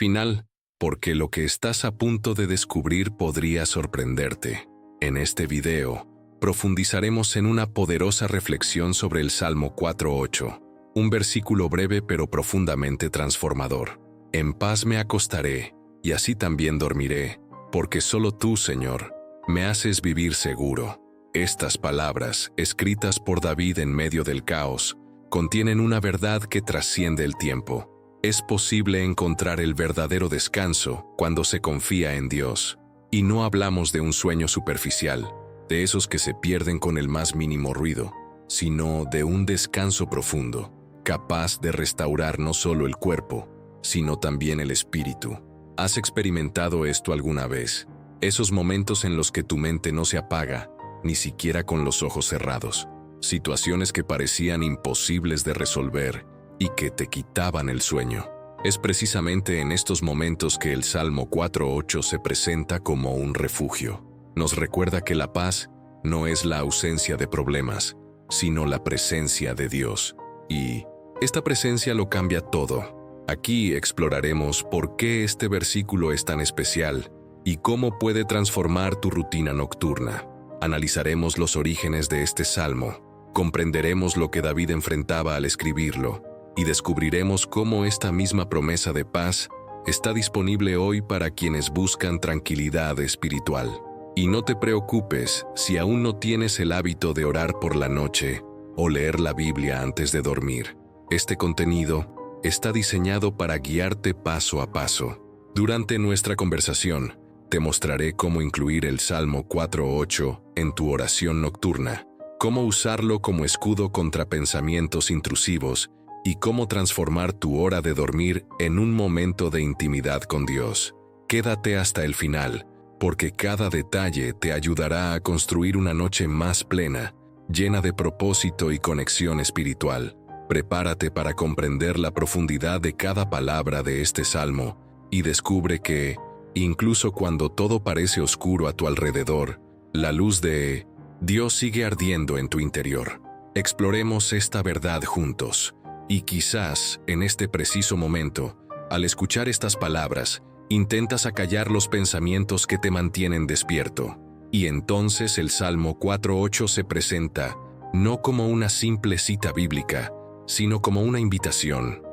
final, porque lo que estás a punto de descubrir podría sorprenderte. En este video, profundizaremos en una poderosa reflexión sobre el Salmo 4:8, un versículo breve pero profundamente transformador. En paz me acostaré, y así también dormiré, porque solo tú, Señor, me haces vivir seguro. Estas palabras, escritas por David en medio del caos, contienen una verdad que trasciende el tiempo. Es posible encontrar el verdadero descanso cuando se confía en Dios. Y no hablamos de un sueño superficial, de esos que se pierden con el más mínimo ruido, sino de un descanso profundo, capaz de restaurar no solo el cuerpo, sino también el espíritu. ¿Has experimentado esto alguna vez? Esos momentos en los que tu mente no se apaga, ni siquiera con los ojos cerrados. Situaciones que parecían imposibles de resolver y que te quitaban el sueño. Es precisamente en estos momentos que el Salmo 4:8 se presenta como un refugio. Nos recuerda que la paz no es la ausencia de problemas, sino la presencia de Dios. Y esta presencia lo cambia todo. Aquí exploraremos por qué este versículo es tan especial y cómo puede transformar tu rutina nocturna. Analizaremos los orígenes de este salmo, comprenderemos lo que David enfrentaba al escribirlo y descubriremos cómo esta misma promesa de paz está disponible hoy para quienes buscan tranquilidad espiritual. Y no te preocupes si aún no tienes el hábito de orar por la noche o leer la Biblia antes de dormir. Este contenido está diseñado para guiarte paso a paso. Durante nuestra conversación, te mostraré cómo incluir el Salmo 4:8 en tu oración nocturna, cómo usarlo como escudo contra pensamientos intrusivos y cómo transformar tu hora de dormir en un momento de intimidad con Dios. Quédate hasta el final, porque cada detalle te ayudará a construir una noche más plena, llena de propósito y conexión espiritual. Prepárate para comprender la profundidad de cada palabra de este salmo y descubre que, incluso cuando todo parece oscuro a tu alrededor, la luz de Dios sigue ardiendo en tu interior. Exploremos esta verdad juntos, y quizás, en este preciso momento, al escuchar estas palabras, intentas acallar los pensamientos que te mantienen despierto. Y entonces el Salmo 4:8 se presenta, no como una simple cita bíblica, sino como una invitación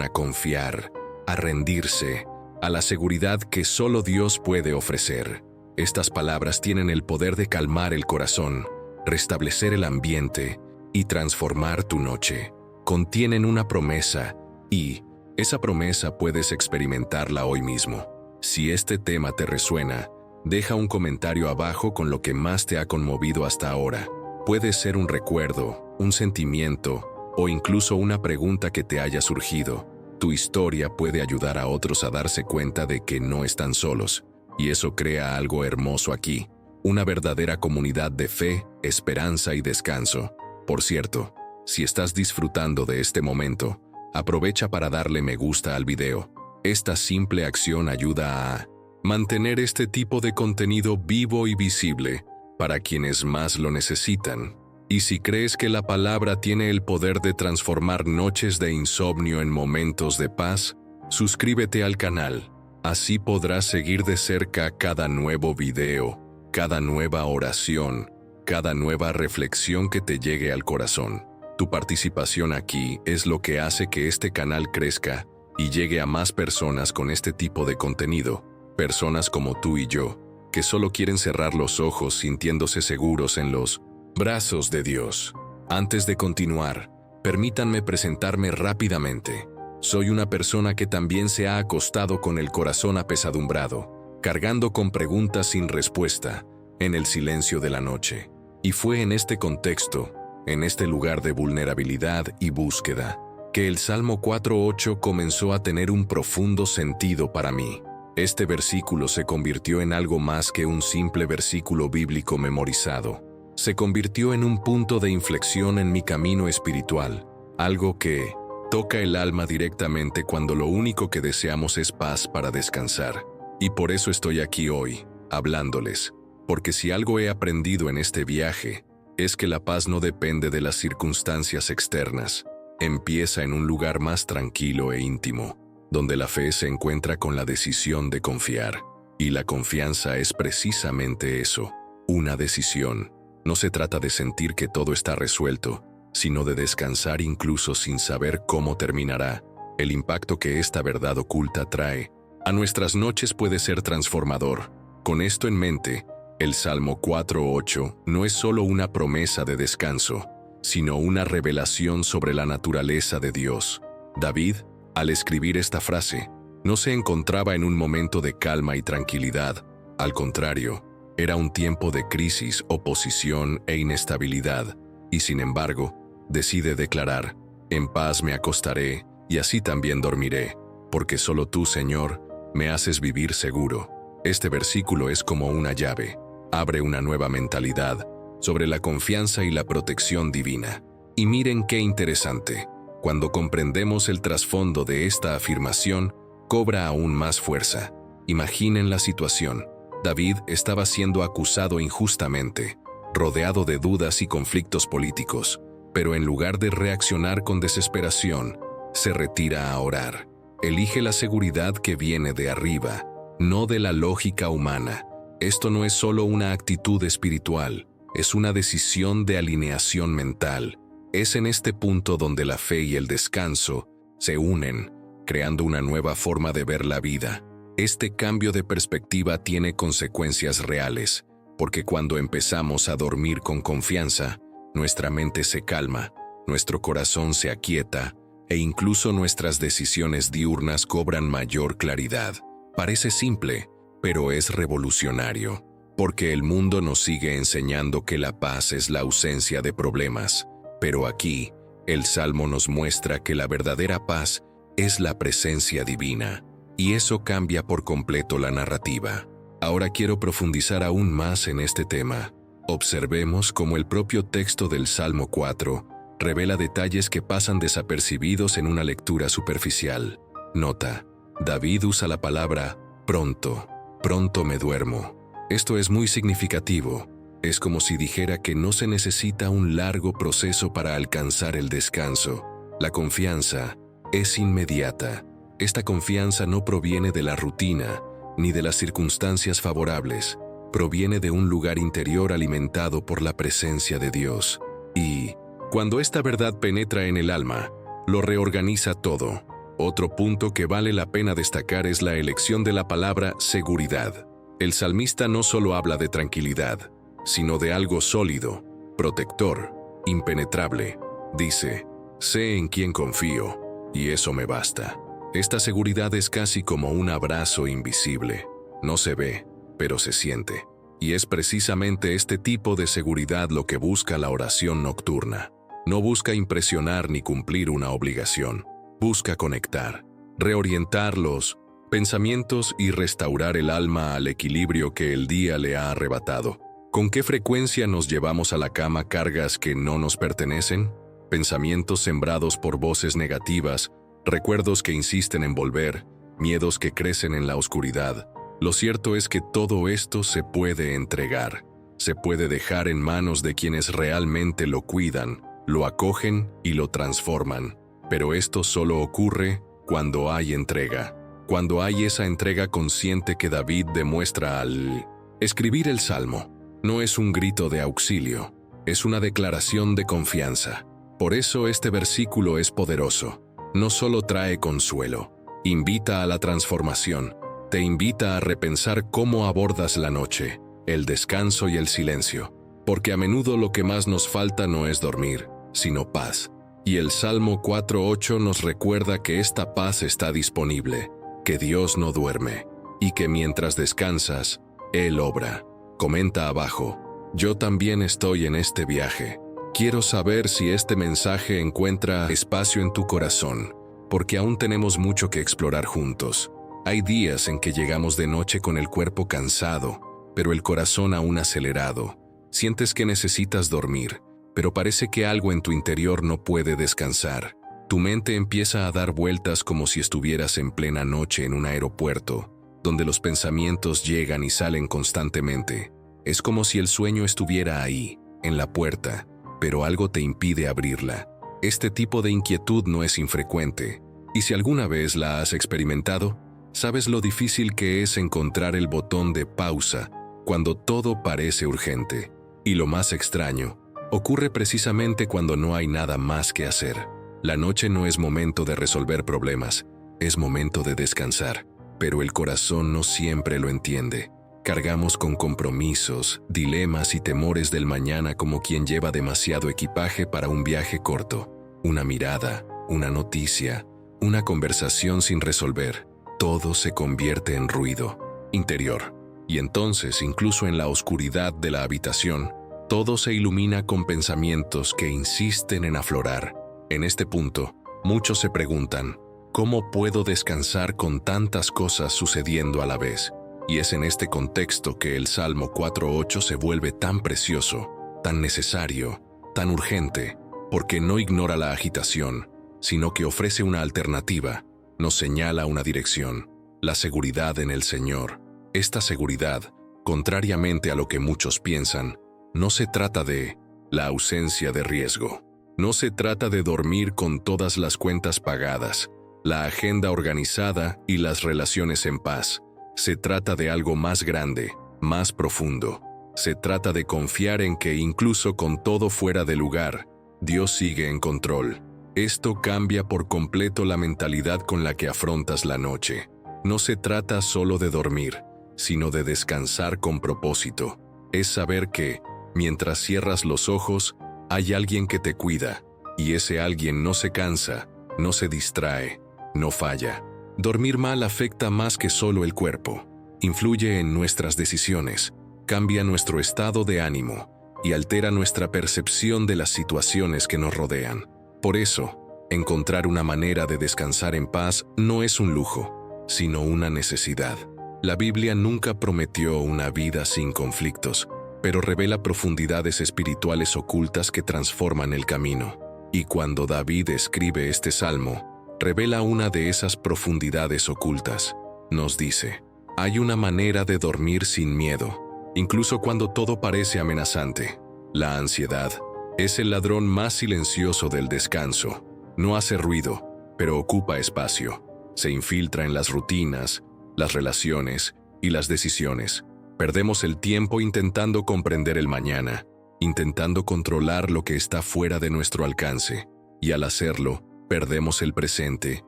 a confiar, a rendirse, a la seguridad que solo Dios puede ofrecer. Estas palabras tienen el poder de calmar el corazón, restablecer el ambiente y transformar tu noche. Contienen una promesa y esa promesa puedes experimentarla hoy mismo. Si este tema te resuena, deja un comentario abajo con lo que más te ha conmovido hasta ahora. Puede ser un recuerdo, un sentimiento o incluso una pregunta que te haya surgido. Tu historia puede ayudar a otros a darse cuenta de que no están solos, y eso crea algo hermoso aquí, una verdadera comunidad de fe, esperanza y descanso. Por cierto, si estás disfrutando de este momento, aprovecha para darle me gusta al video. Esta simple acción ayuda a mantener este tipo de contenido vivo y visible para quienes más lo necesitan. Y si crees que la palabra tiene el poder de transformar noches de insomnio en momentos de paz, suscríbete al canal. Así podrás seguir de cerca cada nuevo video, cada nueva oración, cada nueva reflexión que te llegue al corazón. Tu participación aquí es lo que hace que este canal crezca y llegue a más personas con este tipo de contenido, personas como tú y yo, que solo quieren cerrar los ojos sintiéndose seguros en los brazos de Dios. Antes de continuar, permítanme presentarme rápidamente. Soy una persona que también se ha acostado con el corazón apesadumbrado, cargando con preguntas sin respuesta, en el silencio de la noche. Y fue en este contexto, en este lugar de vulnerabilidad y búsqueda, que el Salmo 4:8 comenzó a tener un profundo sentido para mí. Este versículo se convirtió en algo más que un simple versículo bíblico memorizado. Se convirtió en un punto de inflexión en mi camino espiritual, algo que toca el alma directamente cuando lo único que deseamos es paz para descansar. Y por eso estoy aquí hoy, hablándoles, porque si algo he aprendido en este viaje, es que la paz no depende de las circunstancias externas, empieza en un lugar más tranquilo e íntimo. donde la fe se encuentra con la decisión de confiar. Y la confianza es precisamente eso, una decisión. No se trata de sentir que todo está resuelto, sino de descansar incluso sin saber cómo terminará. El impacto que esta verdad oculta trae a nuestras noches puede ser transformador. Con esto en mente, el Salmo 4:8 no es solo una promesa de descanso, sino una revelación sobre la naturaleza de Dios. David, al escribir esta frase, no se encontraba en un momento de calma y tranquilidad. Al contrario, era un tiempo de crisis, oposición e inestabilidad, y sin embargo, decide declarar: «En paz me acostaré, y así también dormiré, porque solo tú, Señor, me haces vivir seguro». Este versículo es como una llave. Abre una nueva mentalidad sobre la confianza y la protección divina. Y miren qué interesante. Cuando comprendemos el trasfondo de esta afirmación, cobra aún más fuerza. Imaginen la situación. David estaba siendo acusado injustamente, rodeado de dudas y conflictos políticos, pero en lugar de reaccionar con desesperación, se retira a orar. Elige la seguridad que viene de arriba, no de la lógica humana. Esto no es solo una actitud espiritual, es una decisión de alineación mental. Es en este punto donde la fe y el descanso se unen, creando una nueva forma de ver la vida. Este cambio de perspectiva tiene consecuencias reales, porque cuando empezamos a dormir con confianza, nuestra mente se calma, nuestro corazón se aquieta, e incluso nuestras decisiones diurnas cobran mayor claridad. Parece simple, pero es revolucionario, porque el mundo nos sigue enseñando que la paz es la ausencia de problemas, pero aquí, el Salmo nos muestra que la verdadera paz es la presencia divina, y eso cambia por completo la narrativa. Ahora quiero profundizar aún más en este tema. Observemos cómo el propio texto del Salmo 4 revela detalles que pasan desapercibidos en una lectura superficial. Nota: David usa la palabra pronto. Pronto me duermo. Esto es muy significativo. Es como si dijera que no se necesita un largo proceso para alcanzar el descanso. La confianza es inmediata. Esta confianza no proviene de la rutina, ni de las circunstancias favorables. Proviene de un lugar interior alimentado por la presencia de Dios. Y, cuando esta verdad penetra en el alma, lo reorganiza todo. Otro punto que vale la pena destacar es la elección de la palabra seguridad. El salmista no solo habla de tranquilidad, sino de algo sólido, protector, impenetrable. Dice: «Sé en quién confío, y eso me basta». Esta seguridad es casi como un abrazo invisible. No se ve, pero se siente. Y es precisamente este tipo de seguridad lo que busca la oración nocturna. No busca impresionar ni cumplir una obligación. Busca conectar, reorientar los pensamientos y restaurar el alma al equilibrio que el día le ha arrebatado. ¿Con qué frecuencia nos llevamos a la cama cargas que no nos pertenecen? Pensamientos sembrados por voces negativas, recuerdos que insisten en volver, miedos que crecen en la oscuridad. Lo cierto es que todo esto se puede entregar, se puede dejar en manos de quienes realmente lo cuidan, lo acogen y lo transforman. Pero esto solo ocurre cuando hay entrega, cuando hay esa entrega consciente que David demuestra al escribir el Salmo. No es un grito de auxilio, es una declaración de confianza. Por eso este versículo es poderoso. No solo trae consuelo, invita a la transformación, te invita a repensar cómo abordas la noche, el descanso y el silencio, porque a menudo lo que más nos falta no es dormir, sino paz. Y el Salmo 4:8 nos recuerda que esta paz está disponible, que Dios no duerme, y que mientras descansas, Él obra. Comenta abajo: yo también estoy en este viaje. Quiero saber si este mensaje encuentra espacio en tu corazón, porque aún tenemos mucho que explorar juntos. Hay días en que llegamos de noche con el cuerpo cansado, pero el corazón aún acelerado. Sientes que necesitas dormir, pero parece que algo en tu interior no puede descansar. Tu mente empieza a dar vueltas como si estuvieras en plena noche en un aeropuerto, donde los pensamientos llegan y salen constantemente. Es como si el sueño estuviera ahí, en la puerta, pero algo te impide abrirla. Este tipo de inquietud no es infrecuente. Y si alguna vez la has experimentado, sabes lo difícil que es encontrar el botón de pausa cuando todo parece urgente. Y lo más extraño, ocurre precisamente cuando no hay nada más que hacer. La noche no es momento de resolver problemas, es momento de descansar, pero el corazón no siempre lo entiende. Cargamos con compromisos, dilemas y temores del mañana como quien lleva demasiado equipaje para un viaje corto. Una mirada, una noticia, una conversación sin resolver, todo se convierte en ruido interior. Y entonces, incluso en la oscuridad de la habitación, todo se ilumina con pensamientos que insisten en aflorar. En este punto, muchos se preguntan, ¿cómo puedo descansar con tantas cosas sucediendo a la vez? Y es en este contexto que el Salmo 4:8 se vuelve tan precioso, tan necesario, tan urgente, porque no ignora la agitación, sino que ofrece una alternativa, nos señala una dirección, la seguridad en el Señor. Esta seguridad, contrariamente a lo que muchos piensan, no se trata de la ausencia de riesgo. No se trata de dormir con todas las cuentas pagadas, la agenda organizada y las relaciones en paz. Se trata de algo más grande, más profundo. Se trata de confiar en que incluso con todo fuera de lugar, Dios sigue en control. Esto cambia por completo la mentalidad con la que afrontas la noche. No se trata solo de dormir, sino de descansar con propósito. Es saber que, mientras cierras los ojos, hay alguien que te cuida, y ese alguien no se cansa, no se distrae, no falla. Dormir mal afecta más que solo el cuerpo. Influye en nuestras decisiones, cambia nuestro estado de ánimo y altera nuestra percepción de las situaciones que nos rodean. Por eso, encontrar una manera de descansar en paz no es un lujo, sino una necesidad. La Biblia nunca prometió una vida sin conflictos, pero revela profundidades espirituales ocultas que transforman el camino. Y cuando David escribe este salmo, revela una de esas profundidades ocultas. Nos dice, hay una manera de dormir sin miedo, incluso cuando todo parece amenazante. La ansiedad es el ladrón más silencioso del descanso. No hace ruido, pero ocupa espacio. Se infiltra en las rutinas, las relaciones y las decisiones. Perdemos el tiempo intentando comprender el mañana, intentando controlar lo que está fuera de nuestro alcance, y al hacerlo, perdemos el presente,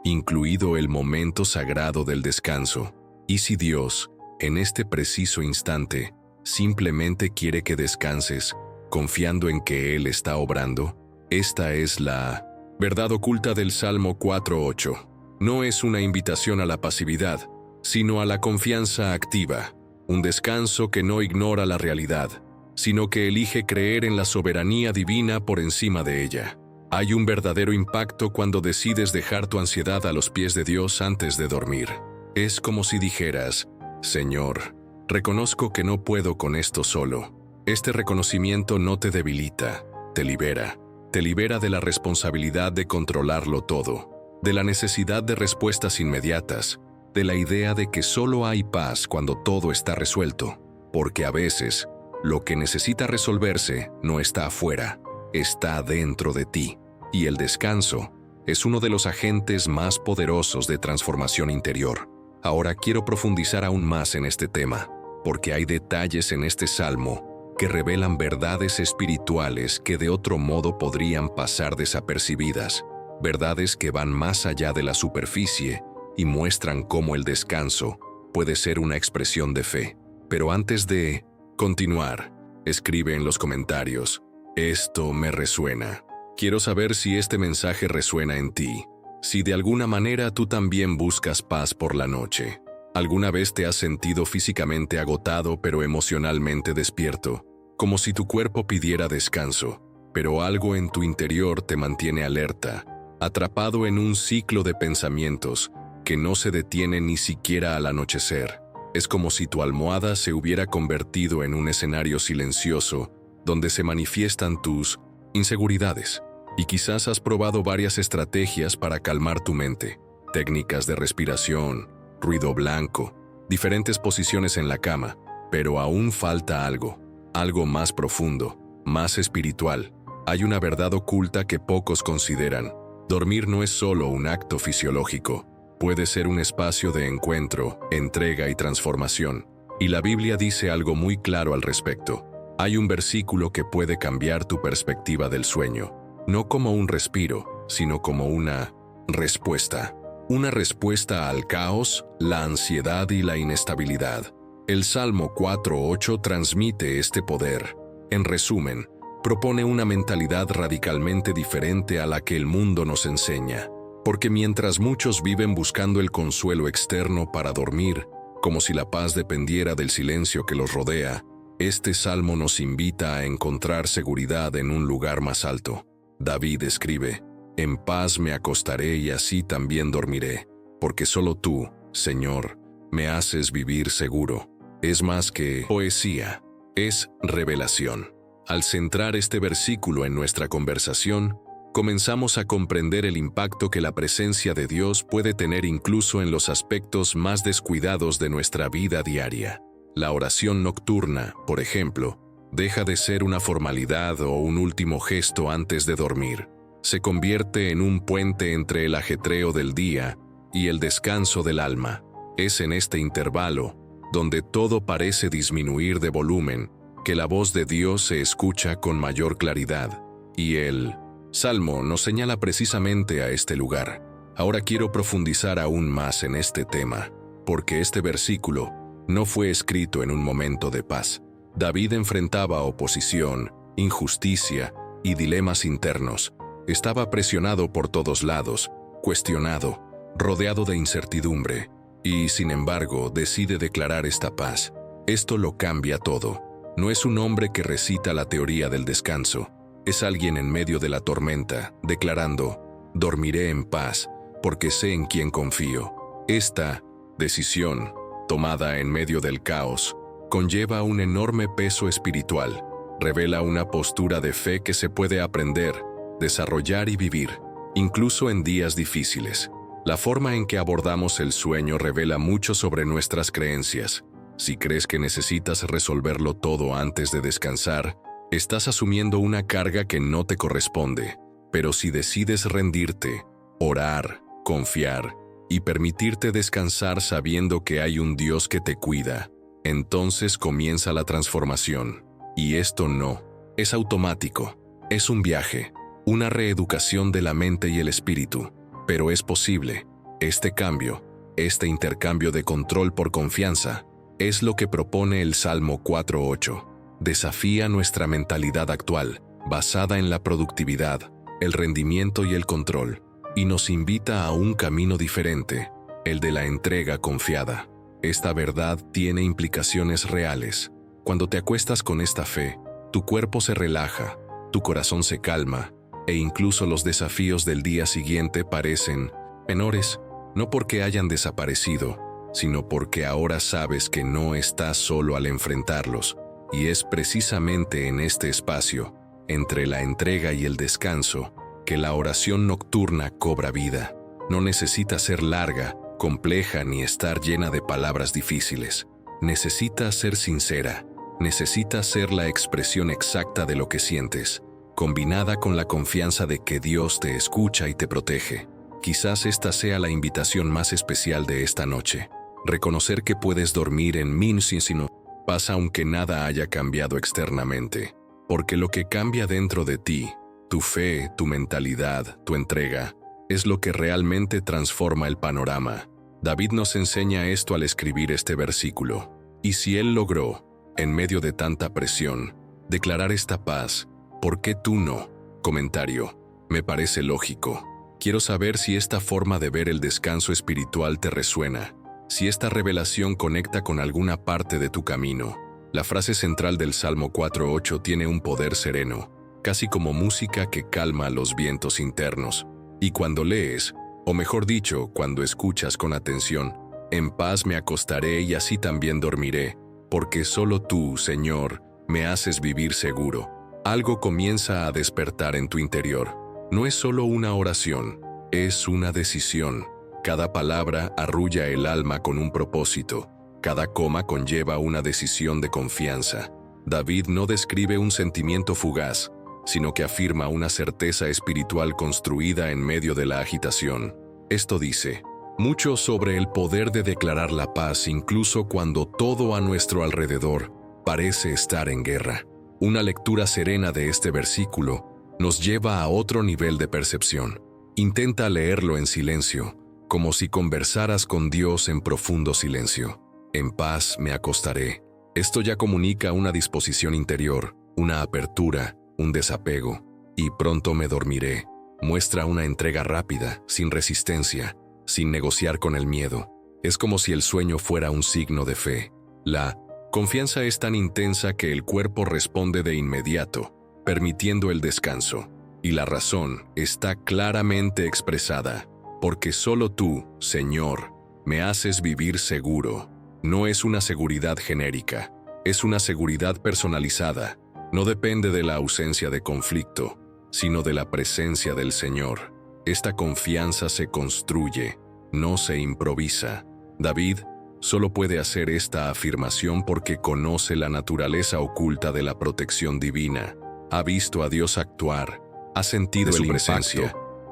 incluido el momento sagrado del descanso. ¿Y si Dios, en este preciso instante, simplemente quiere que descanses, confiando en que Él está obrando? Esta es la verdad oculta del Salmo 4:8. No es una invitación a la pasividad, sino a la confianza activa, un descanso que no ignora la realidad, sino que elige creer en la soberanía divina por encima de ella. Hay un verdadero impacto cuando decides dejar tu ansiedad a los pies de Dios antes de dormir. Es como si dijeras, Señor, reconozco que no puedo con esto solo. Este reconocimiento no te debilita, te libera. Te libera de la responsabilidad de controlarlo todo, de la necesidad de respuestas inmediatas, de la idea de que solo hay paz cuando todo está resuelto, porque a veces lo que necesita resolverse no está afuera, está dentro de ti, y el descanso es uno de los agentes más poderosos de transformación interior. Ahora quiero profundizar aún más en este tema, porque hay detalles en este salmo que revelan verdades espirituales que de otro modo podrían pasar desapercibidas, verdades que van más allá de la superficie y muestran cómo el descanso puede ser una expresión de fe. Pero antes de continuar, escribe en los comentarios, esto me resuena. Quiero saber si este mensaje resuena en ti, si de alguna manera tú también buscas paz por la noche. ¿Alguna vez te has sentido físicamente agotado pero emocionalmente despierto? Como si tu cuerpo pidiera descanso, pero algo en tu interior te mantiene alerta, atrapado en un ciclo de pensamientos que no se detiene ni siquiera al anochecer. Es como si tu almohada se hubiera convertido en un escenario silencioso donde se manifiestan tus inseguridades. Y quizás has probado varias estrategias para calmar tu mente, técnicas de respiración, ruido blanco, diferentes posiciones en la cama, pero aún falta algo más profundo, más espiritual. Hay una verdad oculta que pocos consideran. Dormir no es solo un acto fisiológico, puede ser un espacio de encuentro, entrega y transformación. Y la Biblia dice algo muy claro al respecto. Hay un versículo que puede cambiar tu perspectiva del sueño, no como un respiro, sino como una respuesta. Una respuesta al caos, la ansiedad y la inestabilidad. El Salmo 4:8 transmite este poder. En resumen, propone una mentalidad radicalmente diferente a la que el mundo nos enseña. Porque mientras muchos viven buscando el consuelo externo para dormir, como si la paz dependiera del silencio que los rodea, este salmo nos invita a encontrar seguridad en un lugar más alto. David escribe: «En paz me acostaré y así también dormiré, porque solo tú, Señor, me haces vivir seguro». Es más que poesía, es revelación. Al centrar este versículo en nuestra conversación, comenzamos a comprender el impacto que la presencia de Dios puede tener incluso en los aspectos más descuidados de nuestra vida diaria. La oración nocturna, por ejemplo, deja de ser una formalidad o un último gesto antes de dormir. Se convierte en un puente entre el ajetreo del día y el descanso del alma. Es en este intervalo, donde todo parece disminuir de volumen, que la voz de Dios se escucha con mayor claridad. Y el Salmo nos señala precisamente a este lugar. Ahora quiero profundizar aún más en este tema, porque este versículo no fue escrito en un momento de paz. David enfrentaba oposición, injusticia y dilemas internos. Estaba presionado por todos lados, cuestionado, rodeado de incertidumbre, y sin embargo decide declarar esta paz. Esto lo cambia todo. No es un hombre que recita la teoría del descanso. Es alguien en medio de la tormenta, declarando: «Dormiré en paz, porque sé en quién confío». Esta decisión, tomada en medio del caos, conlleva un enorme peso espiritual. Revela una postura de fe que se puede aprender, desarrollar y vivir, incluso en días difíciles. La forma en que abordamos el sueño revela mucho sobre nuestras creencias. Si crees que necesitas resolverlo todo antes de descansar, estás asumiendo una carga que no te corresponde. Pero si decides rendirte, orar, confiar y permitirte descansar sabiendo que hay un Dios que te cuida, entonces comienza la transformación. Y esto no es automático, es un viaje, una reeducación de la mente y el espíritu. Pero es posible. Este cambio, este intercambio de control por confianza, es lo que propone el Salmo 4:8. Desafía nuestra mentalidad actual, basada en la productividad, el rendimiento y el control, y nos invita a un camino diferente, el de la entrega confiada. Esta verdad tiene implicaciones reales. Cuando te acuestas con esta fe, tu cuerpo se relaja, tu corazón se calma, e incluso los desafíos del día siguiente parecen menores, no porque hayan desaparecido, sino porque ahora sabes que no estás solo al enfrentarlos. Y es precisamente en este espacio, entre la entrega y el descanso, que la oración nocturna cobra vida. No necesita ser larga, compleja ni estar llena de palabras difíciles. Necesita ser sincera, necesita ser la expresión exacta de lo que sientes, combinada con la confianza de que Dios te escucha y te protege. Quizás esta sea la invitación más especial de esta noche. Reconocer que puedes dormir en sino paz aunque nada haya cambiado externamente. Porque lo que cambia dentro de ti, tu fe, tu mentalidad, tu entrega, es lo que realmente transforma el panorama. David nos enseña esto al escribir este versículo. Y si él logró, en medio de tanta presión, declarar esta paz, ¿por qué tú no? Comentario: me parece lógico. Quiero saber si esta forma de ver el descanso espiritual te resuena, si esta revelación conecta con alguna parte de tu camino. La frase central del Salmo 4:8 tiene un poder sereno, casi como música que calma los vientos internos. Y cuando lees, o mejor dicho, cuando escuchas con atención, «En paz me acostaré y así también dormiré, porque solo tú, Señor, me haces vivir seguro», algo comienza a despertar en tu interior. No es solo una oración, es una decisión. Cada palabra arrulla el alma con un propósito. Cada coma conlleva una decisión de confianza. David no describe un sentimiento fugaz, sino que afirma una certeza espiritual construida en medio de la agitación. Esto dice mucho sobre el poder de declarar la paz incluso cuando todo a nuestro alrededor parece estar en guerra. Una lectura serena de este versículo nos lleva a otro nivel de percepción. Intenta leerlo en silencio, como si conversaras con Dios en profundo silencio. En paz me acostaré. Esto ya comunica una disposición interior, una apertura, un desapego, y pronto me dormiré. Muestra una entrega rápida, sin resistencia, sin negociar con el miedo. Es como si el sueño fuera un signo de fe. La confianza es tan intensa que el cuerpo responde de inmediato, permitiendo el descanso. Y la razón está claramente expresada, porque solo tú, Señor, me haces vivir seguro. No es una seguridad genérica, es una seguridad personalizada. No depende de la ausencia de conflicto, sino de la presencia del Señor. Esta confianza se construye, no se improvisa. David solo puede hacer esta afirmación porque conoce la naturaleza oculta de la protección divina. Ha visto a Dios actuar, ha sentido el impacto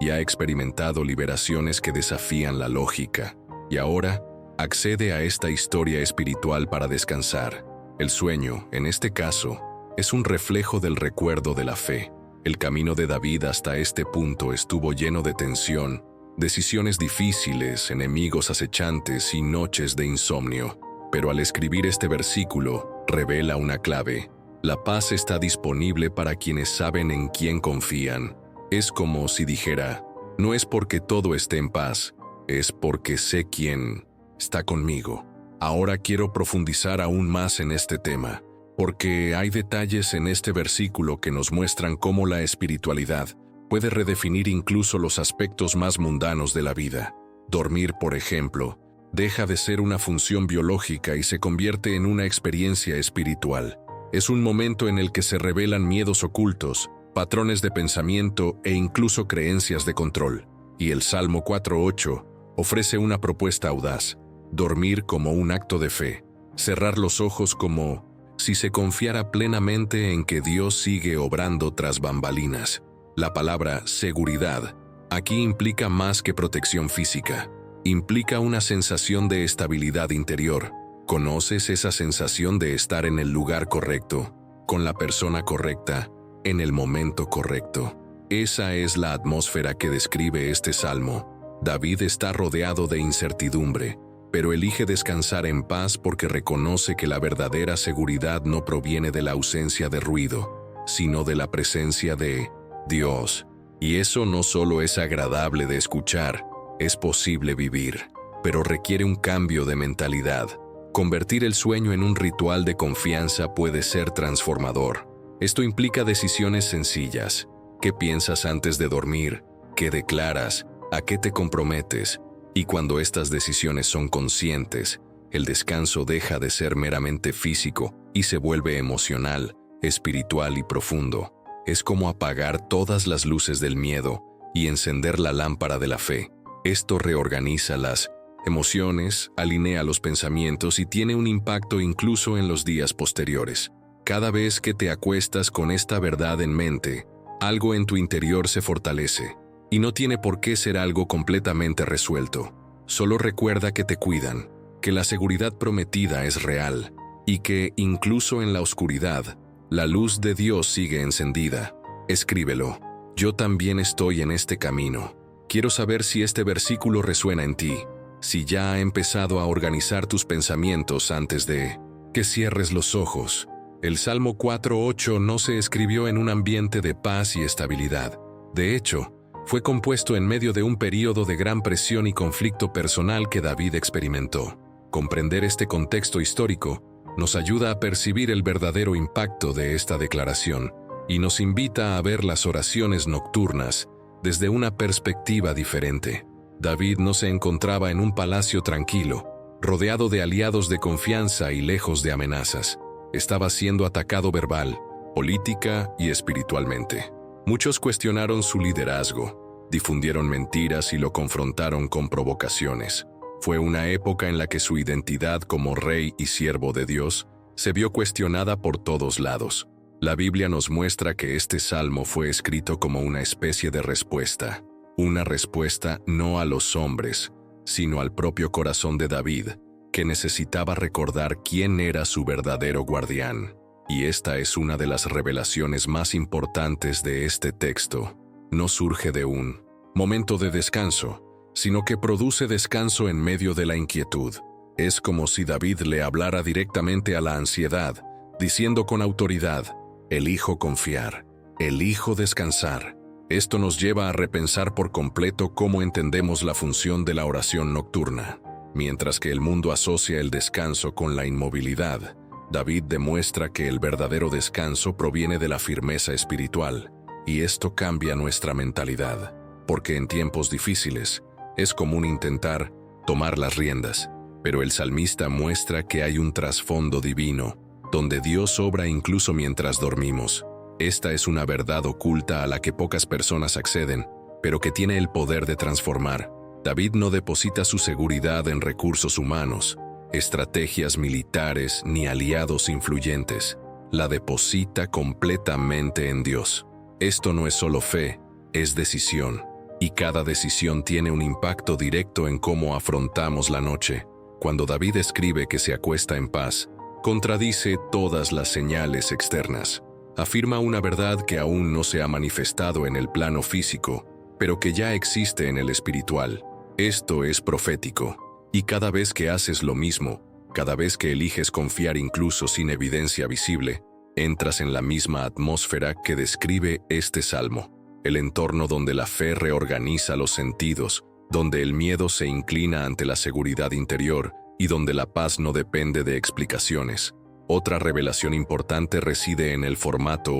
y ha experimentado liberaciones que desafían la lógica. Y ahora accede a esta historia espiritual para descansar. El sueño, en este caso, es un reflejo del recuerdo de la fe. El camino de David hasta este punto estuvo lleno de tensión, decisiones difíciles, enemigos acechantes y noches de insomnio. Pero al escribir este versículo, revela una clave. La paz está disponible para quienes saben en quién confían. Es como si dijera, no es porque todo esté en paz, es porque sé quién está conmigo. Ahora quiero profundizar aún más en este tema, porque hay detalles en este versículo que nos muestran cómo la espiritualidad puede redefinir incluso los aspectos más mundanos de la vida. Dormir, por ejemplo, deja de ser una función biológica y se convierte en una experiencia espiritual. Es un momento en el que se revelan miedos ocultos, patrones de pensamiento e incluso creencias de control. Y el Salmo 4:8 ofrece una propuesta audaz: dormir como un acto de fe, cerrar los ojos como si se confiara plenamente en que Dios sigue obrando tras bambalinas. La palabra seguridad aquí implica más que protección física. Implica una sensación de estabilidad interior. ¿Conoces esa sensación de estar en el lugar correcto, con la persona correcta, en el momento correcto? Esa es la atmósfera que describe este salmo. David está rodeado de incertidumbre, pero elige descansar en paz porque reconoce que la verdadera seguridad no proviene de la ausencia de ruido, sino de la presencia de Dios. Y eso no solo es agradable de escuchar, es posible vivir, pero requiere un cambio de mentalidad. Convertir el sueño en un ritual de confianza puede ser transformador. Esto implica decisiones sencillas. ¿Qué piensas antes de dormir? ¿Qué declaras? ¿A qué te comprometes? Y cuando estas decisiones son conscientes, el descanso deja de ser meramente físico y se vuelve emocional, espiritual y profundo. Es como apagar todas las luces del miedo y encender la lámpara de la fe. Esto reorganiza las emociones, alinea los pensamientos y tiene un impacto incluso en los días posteriores. Cada vez que te acuestas con esta verdad en mente, algo en tu interior se fortalece. Y no tiene por qué ser algo completamente resuelto. Solo recuerda que te cuidan, que la seguridad prometida es real, y que, incluso en la oscuridad, la luz de Dios sigue encendida. Escríbelo. Yo también estoy en este camino. Quiero saber si este versículo resuena en ti, si ya ha empezado a organizar tus pensamientos antes de que cierres los ojos. El Salmo 4:8 no se escribió en un ambiente de paz y estabilidad. De hecho, fue compuesto en medio de un período de gran presión y conflicto personal que David experimentó. Comprender este contexto histórico nos ayuda a percibir el verdadero impacto de esta declaración y nos invita a ver las oraciones nocturnas desde una perspectiva diferente. David no se encontraba en un palacio tranquilo, rodeado de aliados de confianza y lejos de amenazas. Estaba siendo atacado verbal, política y espiritualmente. Muchos cuestionaron su liderazgo, difundieron mentiras y lo confrontaron con provocaciones. Fue una época en la que su identidad como rey y siervo de Dios se vio cuestionada por todos lados. La Biblia nos muestra que este salmo fue escrito como una especie de respuesta. Una respuesta no a los hombres, sino al propio corazón de David, que necesitaba recordar quién era su verdadero guardián. Y esta es una de las revelaciones más importantes de este texto. No surge de un momento de descanso, sino que produce descanso en medio de la inquietud. Es como si David le hablara directamente a la ansiedad, diciendo con autoridad: elijo confiar, elijo descansar. Esto nos lleva a repensar por completo cómo entendemos la función de la oración nocturna. Mientras que el mundo asocia el descanso con la inmovilidad, David demuestra que el verdadero descanso proviene de la firmeza espiritual, y esto cambia nuestra mentalidad, porque en tiempos difíciles es común intentar tomar las riendas, pero el salmista muestra que hay un trasfondo divino, donde Dios obra incluso mientras dormimos. Esta es una verdad oculta a la que pocas personas acceden, pero que tiene el poder de transformar. David no deposita su seguridad en recursos humanos, estrategias militares ni aliados influyentes. La deposita completamente en Dios. Esto no es solo fe, es decisión. Y cada decisión tiene un impacto directo en cómo afrontamos la noche. Cuando David escribe que se acuesta en paz, contradice todas las señales externas. Afirma una verdad que aún no se ha manifestado en el plano físico, pero que ya existe en el espiritual. Esto es profético. Y cada vez que haces lo mismo, cada vez que eliges confiar incluso sin evidencia visible, entras en la misma atmósfera que describe este salmo. El entorno donde la fe reorganiza los sentidos, donde el miedo se inclina ante la seguridad interior y donde la paz no depende de explicaciones. Otra revelación importante reside en el formato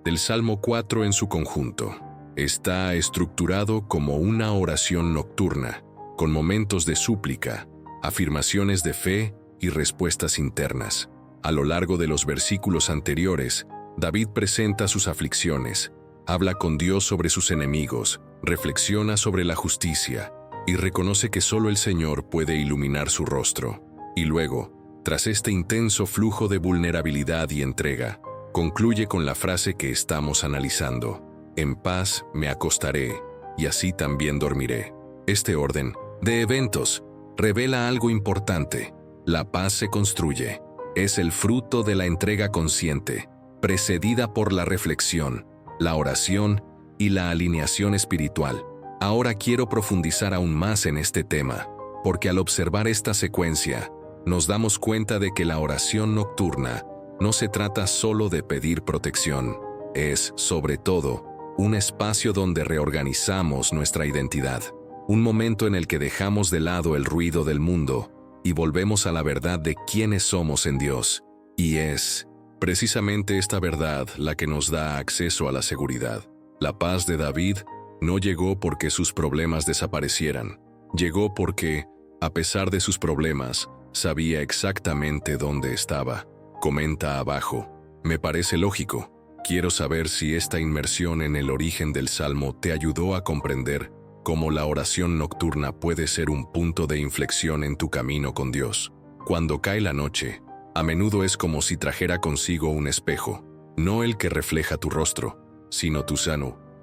del Salmo 4 en su conjunto. Está estructurado como una oración nocturna, con momentos de súplica, afirmaciones de fe y respuestas internas. A lo largo de los versículos anteriores, David presenta sus aflicciones, habla con Dios sobre sus enemigos, reflexiona sobre la justicia y reconoce que solo el Señor puede iluminar su rostro. Y luego, tras este intenso flujo de vulnerabilidad y entrega, concluye con la frase que estamos analizando: en paz me acostaré y así también dormiré. Este orden de eventos revela algo importante. La paz se construye. Es el fruto de la entrega consciente, precedida por la reflexión, la oración y la alineación espiritual. Ahora quiero profundizar aún más en este tema, porque al observar esta secuencia, nos damos cuenta de que la oración nocturna no se trata solo de pedir protección. Es, sobre todo, un espacio donde reorganizamos nuestra identidad. Un momento en el que dejamos de lado el ruido del mundo y volvemos a la verdad de quiénes somos en Dios. Y es precisamente esta verdad la que nos da acceso a la seguridad. La paz de David no llegó porque sus problemas desaparecieran. Llegó porque, a pesar de sus problemas, sabía exactamente dónde estaba. Comenta abajo: me parece lógico. Quiero saber si esta inmersión en el origen del Salmo te ayudó a comprender cómo la oración nocturna puede ser un punto de inflexión en tu camino con Dios. Cuando cae la noche, a menudo es como si trajera consigo un espejo, no el que refleja tu rostro, sino tu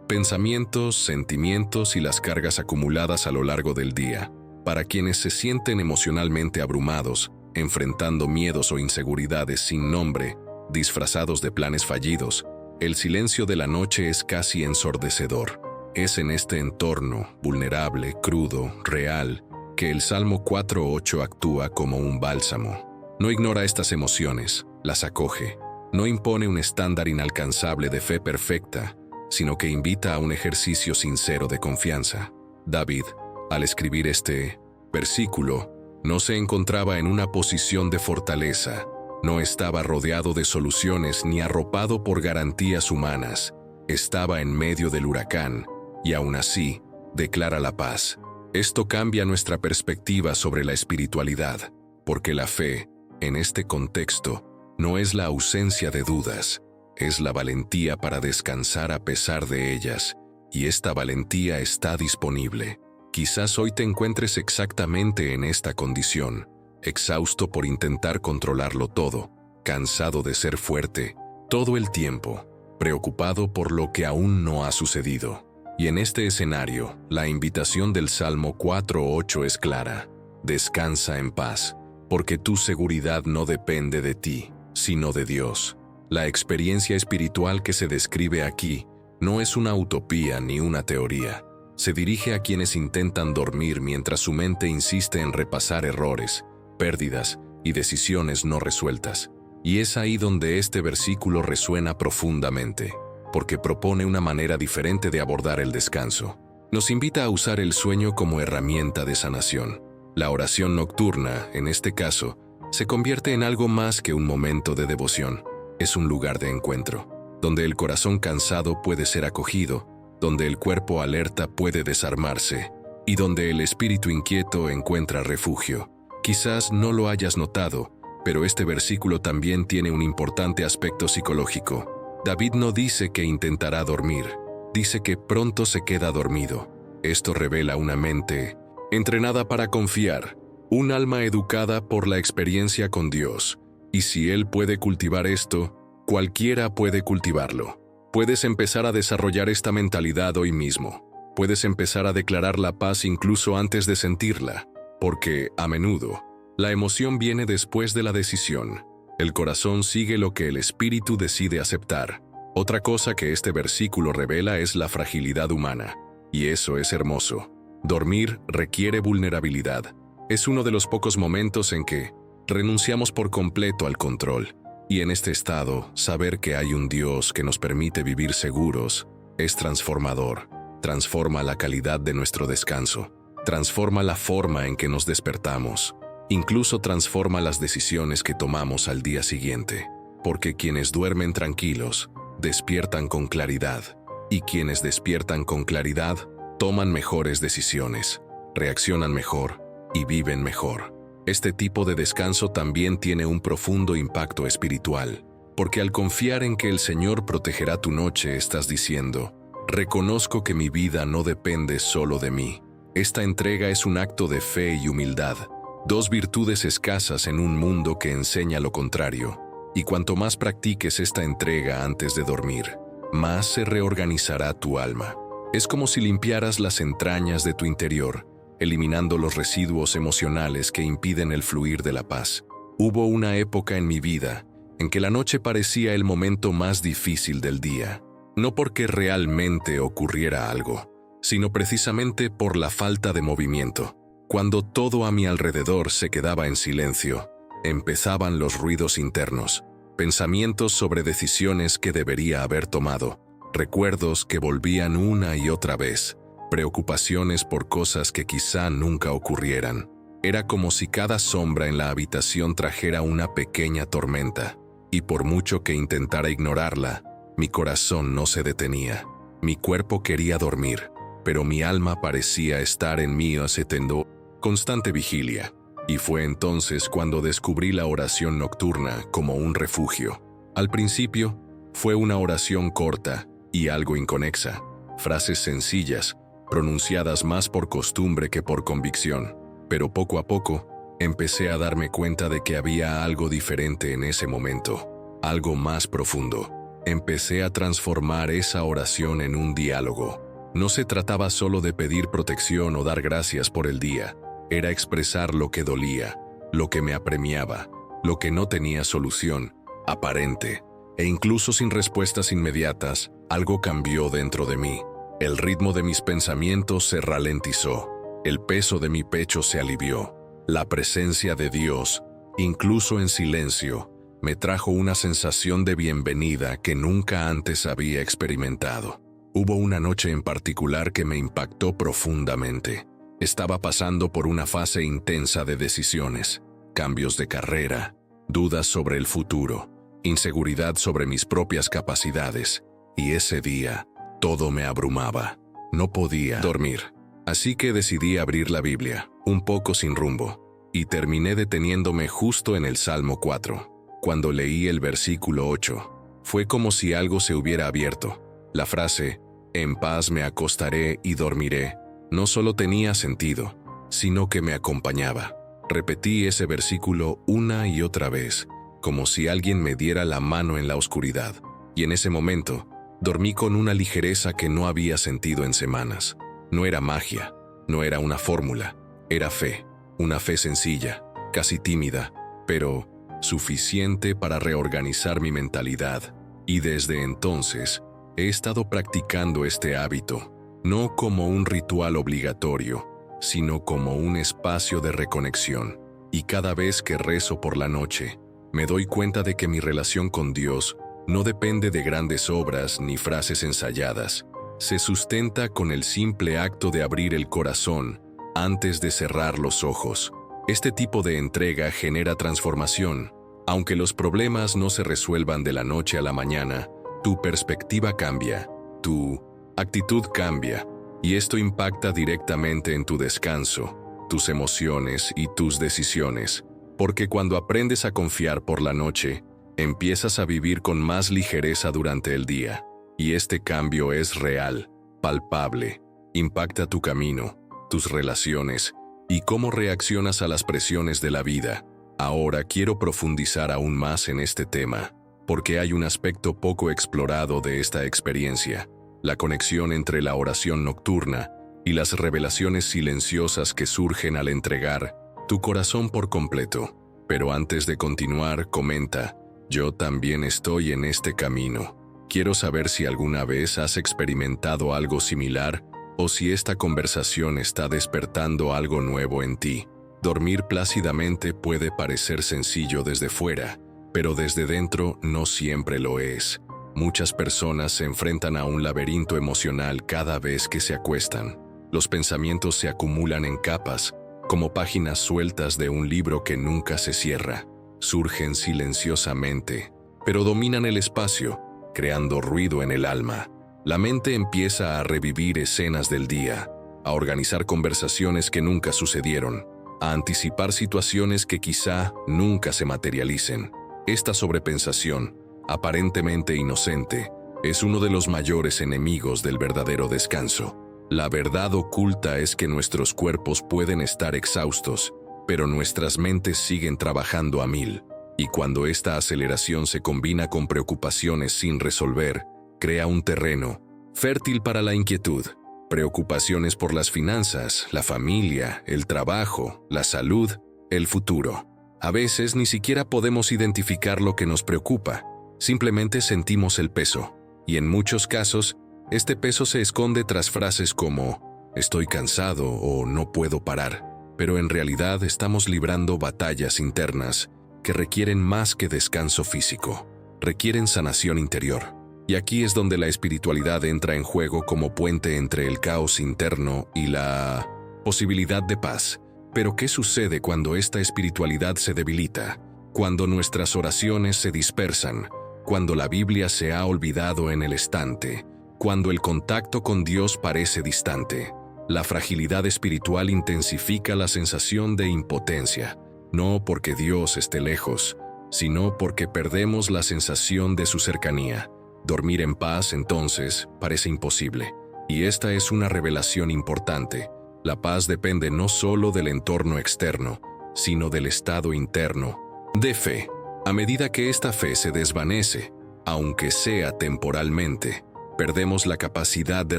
pensamientos, sentimientos y las cargas acumuladas a lo largo del día. Para quienes se sienten emocionalmente abrumados, enfrentando miedos o inseguridades sin nombre, disfrazados de planes fallidos, el silencio de la noche es casi ensordecedor. Es en este entorno, vulnerable, crudo, real, que el Salmo 4:8 actúa como un bálsamo. No ignora estas emociones, las acoge. No impone un estándar inalcanzable de fe perfecta, sino que invita a un ejercicio sincero de confianza. David, al escribir este versículo, no se encontraba en una posición de fortaleza, no estaba rodeado de soluciones ni arropado por garantías humanas. Estaba en medio del huracán, y aún así, declara la paz. Esto cambia nuestra perspectiva sobre la espiritualidad, porque la fe, en este contexto, no es la ausencia de dudas, es la valentía para descansar a pesar de ellas, y esta valentía está disponible. Quizás hoy te encuentres exactamente en esta condición, exhausto por intentar controlarlo todo, cansado de ser fuerte, todo el tiempo, preocupado por lo que aún no ha sucedido. Y en este escenario, la invitación del Salmo 4:8 es clara: descansa en paz, porque tu seguridad no depende de ti, sino de Dios. La experiencia espiritual que se describe aquí no es una utopía ni una teoría. Se dirige a quienes intentan dormir mientras su mente insiste en repasar errores, pérdidas y decisiones no resueltas. Y es ahí donde este versículo resuena profundamente, porque propone una manera diferente de abordar el descanso. Nos invita a usar el sueño como herramienta de sanación. La oración nocturna, en este caso, se convierte en algo más que un momento de devoción. Es un lugar de encuentro, donde el corazón cansado puede ser acogido, donde el cuerpo alerta puede desarmarse, y donde el espíritu inquieto encuentra refugio. Quizás no lo hayas notado, pero este versículo también tiene un importante aspecto psicológico. David no dice que intentará dormir, dice que pronto se queda dormido. Esto revela una mente entrenada para confiar, un alma educada por la experiencia con Dios. Y si Él puede cultivar esto, cualquiera puede cultivarlo. Puedes empezar a desarrollar esta mentalidad hoy mismo. Puedes empezar a declarar la paz incluso antes de sentirla, porque, a menudo, la emoción viene después de la decisión. El corazón sigue lo que el espíritu decide aceptar. Otra cosa que este versículo revela es la fragilidad humana. Y eso es hermoso. Dormir requiere vulnerabilidad. Es uno de los pocos momentos en que renunciamos por completo al control. Y en este estado, saber que hay un Dios que nos permite vivir seguros es transformador. Transforma la calidad de nuestro descanso. Transforma la forma en que nos despertamos. Incluso transforma las decisiones que tomamos al día siguiente. Porque quienes duermen tranquilos, despiertan con claridad. Y quienes despiertan con claridad, toman mejores decisiones, reaccionan mejor y viven mejor. Este tipo de descanso también tiene un profundo impacto espiritual, porque al confiar en que el Señor protegerá tu noche, estás diciendo: reconozco que mi vida no depende solo de mí. Esta entrega es un acto de fe y humildad, dos virtudes escasas en un mundo que enseña lo contrario. Y cuanto más practiques esta entrega antes de dormir, más se reorganizará tu alma. Es como si limpiaras las entrañas de tu interior, eliminando los residuos emocionales que impiden el fluir de la paz. Hubo una época en mi vida en que la noche parecía el momento más difícil del día, no porque realmente ocurriera algo, sino precisamente por la falta de movimiento. Cuando todo a mi alrededor se quedaba en silencio, empezaban los ruidos internos, pensamientos sobre decisiones que debería haber tomado, recuerdos que volvían una y otra vez, preocupaciones por cosas que quizá nunca ocurrieran. Era como si cada sombra en la habitación trajera una pequeña tormenta, y por mucho que intentara ignorarla, mi corazón no se detenía. Mi cuerpo quería dormir, pero mi alma parecía estar en mí haciendo constante vigilia. Y fue entonces cuando descubrí la oración nocturna como un refugio. Al principio, fue una oración corta y algo inconexa, frases sencillas, pronunciadas más por costumbre que por convicción. Pero poco a poco, empecé a darme cuenta de que había algo diferente en ese momento, algo más profundo. Empecé a transformar esa oración en un diálogo. No se trataba solo de pedir protección o dar gracias por el día. Era expresar lo que dolía, lo que me apremiaba, lo que no tenía solución aparente. E incluso sin respuestas inmediatas, algo cambió dentro de mí. El ritmo de mis pensamientos se ralentizó. El peso de mi pecho se alivió. La presencia de Dios, incluso en silencio, me trajo una sensación de bienvenida que nunca antes había experimentado. Hubo una noche en particular que me impactó profundamente. Estaba pasando por una fase intensa de decisiones, cambios de carrera, dudas sobre el futuro, inseguridad sobre mis propias capacidades, y ese día, todo me abrumaba. No podía dormir. Así que decidí abrir la Biblia, un poco sin rumbo, y terminé deteniéndome justo en el Salmo 4. Cuando leí el versículo 8, fue como si algo se hubiera abierto. La frase, «En paz me acostaré y dormiré», no solo tenía sentido, sino que me acompañaba. Repetí ese versículo una y otra vez, como si alguien me diera la mano en la oscuridad. Y en ese momento, dormí con una ligereza que no había sentido en semanas. No era magia, no era una fórmula, era fe, una fe sencilla, casi tímida, pero suficiente para reorganizar mi mentalidad. Y desde entonces, he estado practicando este hábito, no como un ritual obligatorio, sino como un espacio de reconexión. Y cada vez que rezo por la noche, me doy cuenta de que mi relación con Dios no depende de grandes obras ni frases ensayadas. Se sustenta con el simple acto de abrir el corazón antes de cerrar los ojos. Este tipo de entrega genera transformación. Aunque los problemas no se resuelvan de la noche a la mañana, tu perspectiva cambia, tu actitud cambia, y esto impacta directamente en tu descanso, tus emociones y tus decisiones. Porque cuando aprendes a confiar por la noche, empiezas a vivir con más ligereza durante el día. Y este cambio es real, palpable, impacta tu camino, tus relaciones y cómo reaccionas a las presiones de la vida. Ahora quiero profundizar aún más en este tema, porque hay un aspecto poco explorado de esta experiencia, la conexión entre la oración nocturna y las revelaciones silenciosas que surgen al entregar tu corazón por completo. Pero antes de continuar, comenta: yo también estoy en este camino. Quiero saber si alguna vez has experimentado algo similar o si esta conversación está despertando algo nuevo en ti. Dormir plácidamente puede parecer sencillo desde fuera, pero desde dentro no siempre lo es. Muchas personas se enfrentan a un laberinto emocional cada vez que se acuestan. Los pensamientos se acumulan en capas, como páginas sueltas de un libro que nunca se cierra. Surgen silenciosamente, pero dominan el espacio, creando ruido en el alma. La mente empieza a revivir escenas del día, a organizar conversaciones que nunca sucedieron, a anticipar situaciones que quizá nunca se materialicen. Esta sobrepensación, aparentemente inocente, es uno de los mayores enemigos del verdadero descanso. La verdad oculta es que nuestros cuerpos pueden estar exhaustos, pero nuestras mentes siguen trabajando a 1000. Y cuando esta aceleración se combina con preocupaciones sin resolver, crea un terreno fértil para la inquietud. Preocupaciones por las finanzas, la familia, el trabajo, la salud, el futuro. A veces ni siquiera podemos identificar lo que nos preocupa, simplemente sentimos el peso. Y en muchos casos, este peso se esconde tras frases como «estoy cansado» o «no puedo parar». Pero en realidad estamos librando batallas internas que requieren más que descanso físico, requieren sanación interior. Y aquí es donde la espiritualidad entra en juego como puente entre el caos interno y la posibilidad de paz. Pero ¿qué sucede cuando esta espiritualidad se debilita? Cuando nuestras oraciones se dispersan, cuando la Biblia se ha olvidado en el estante, cuando el contacto con Dios parece distante. La fragilidad espiritual intensifica la sensación de impotencia, no porque Dios esté lejos, sino porque perdemos la sensación de su cercanía. Dormir en paz, entonces, parece imposible. Y esta es una revelación importante. La paz depende no solo del entorno externo, sino del estado interno de fe. A medida que esta fe se desvanece, aunque sea temporalmente, perdemos la capacidad de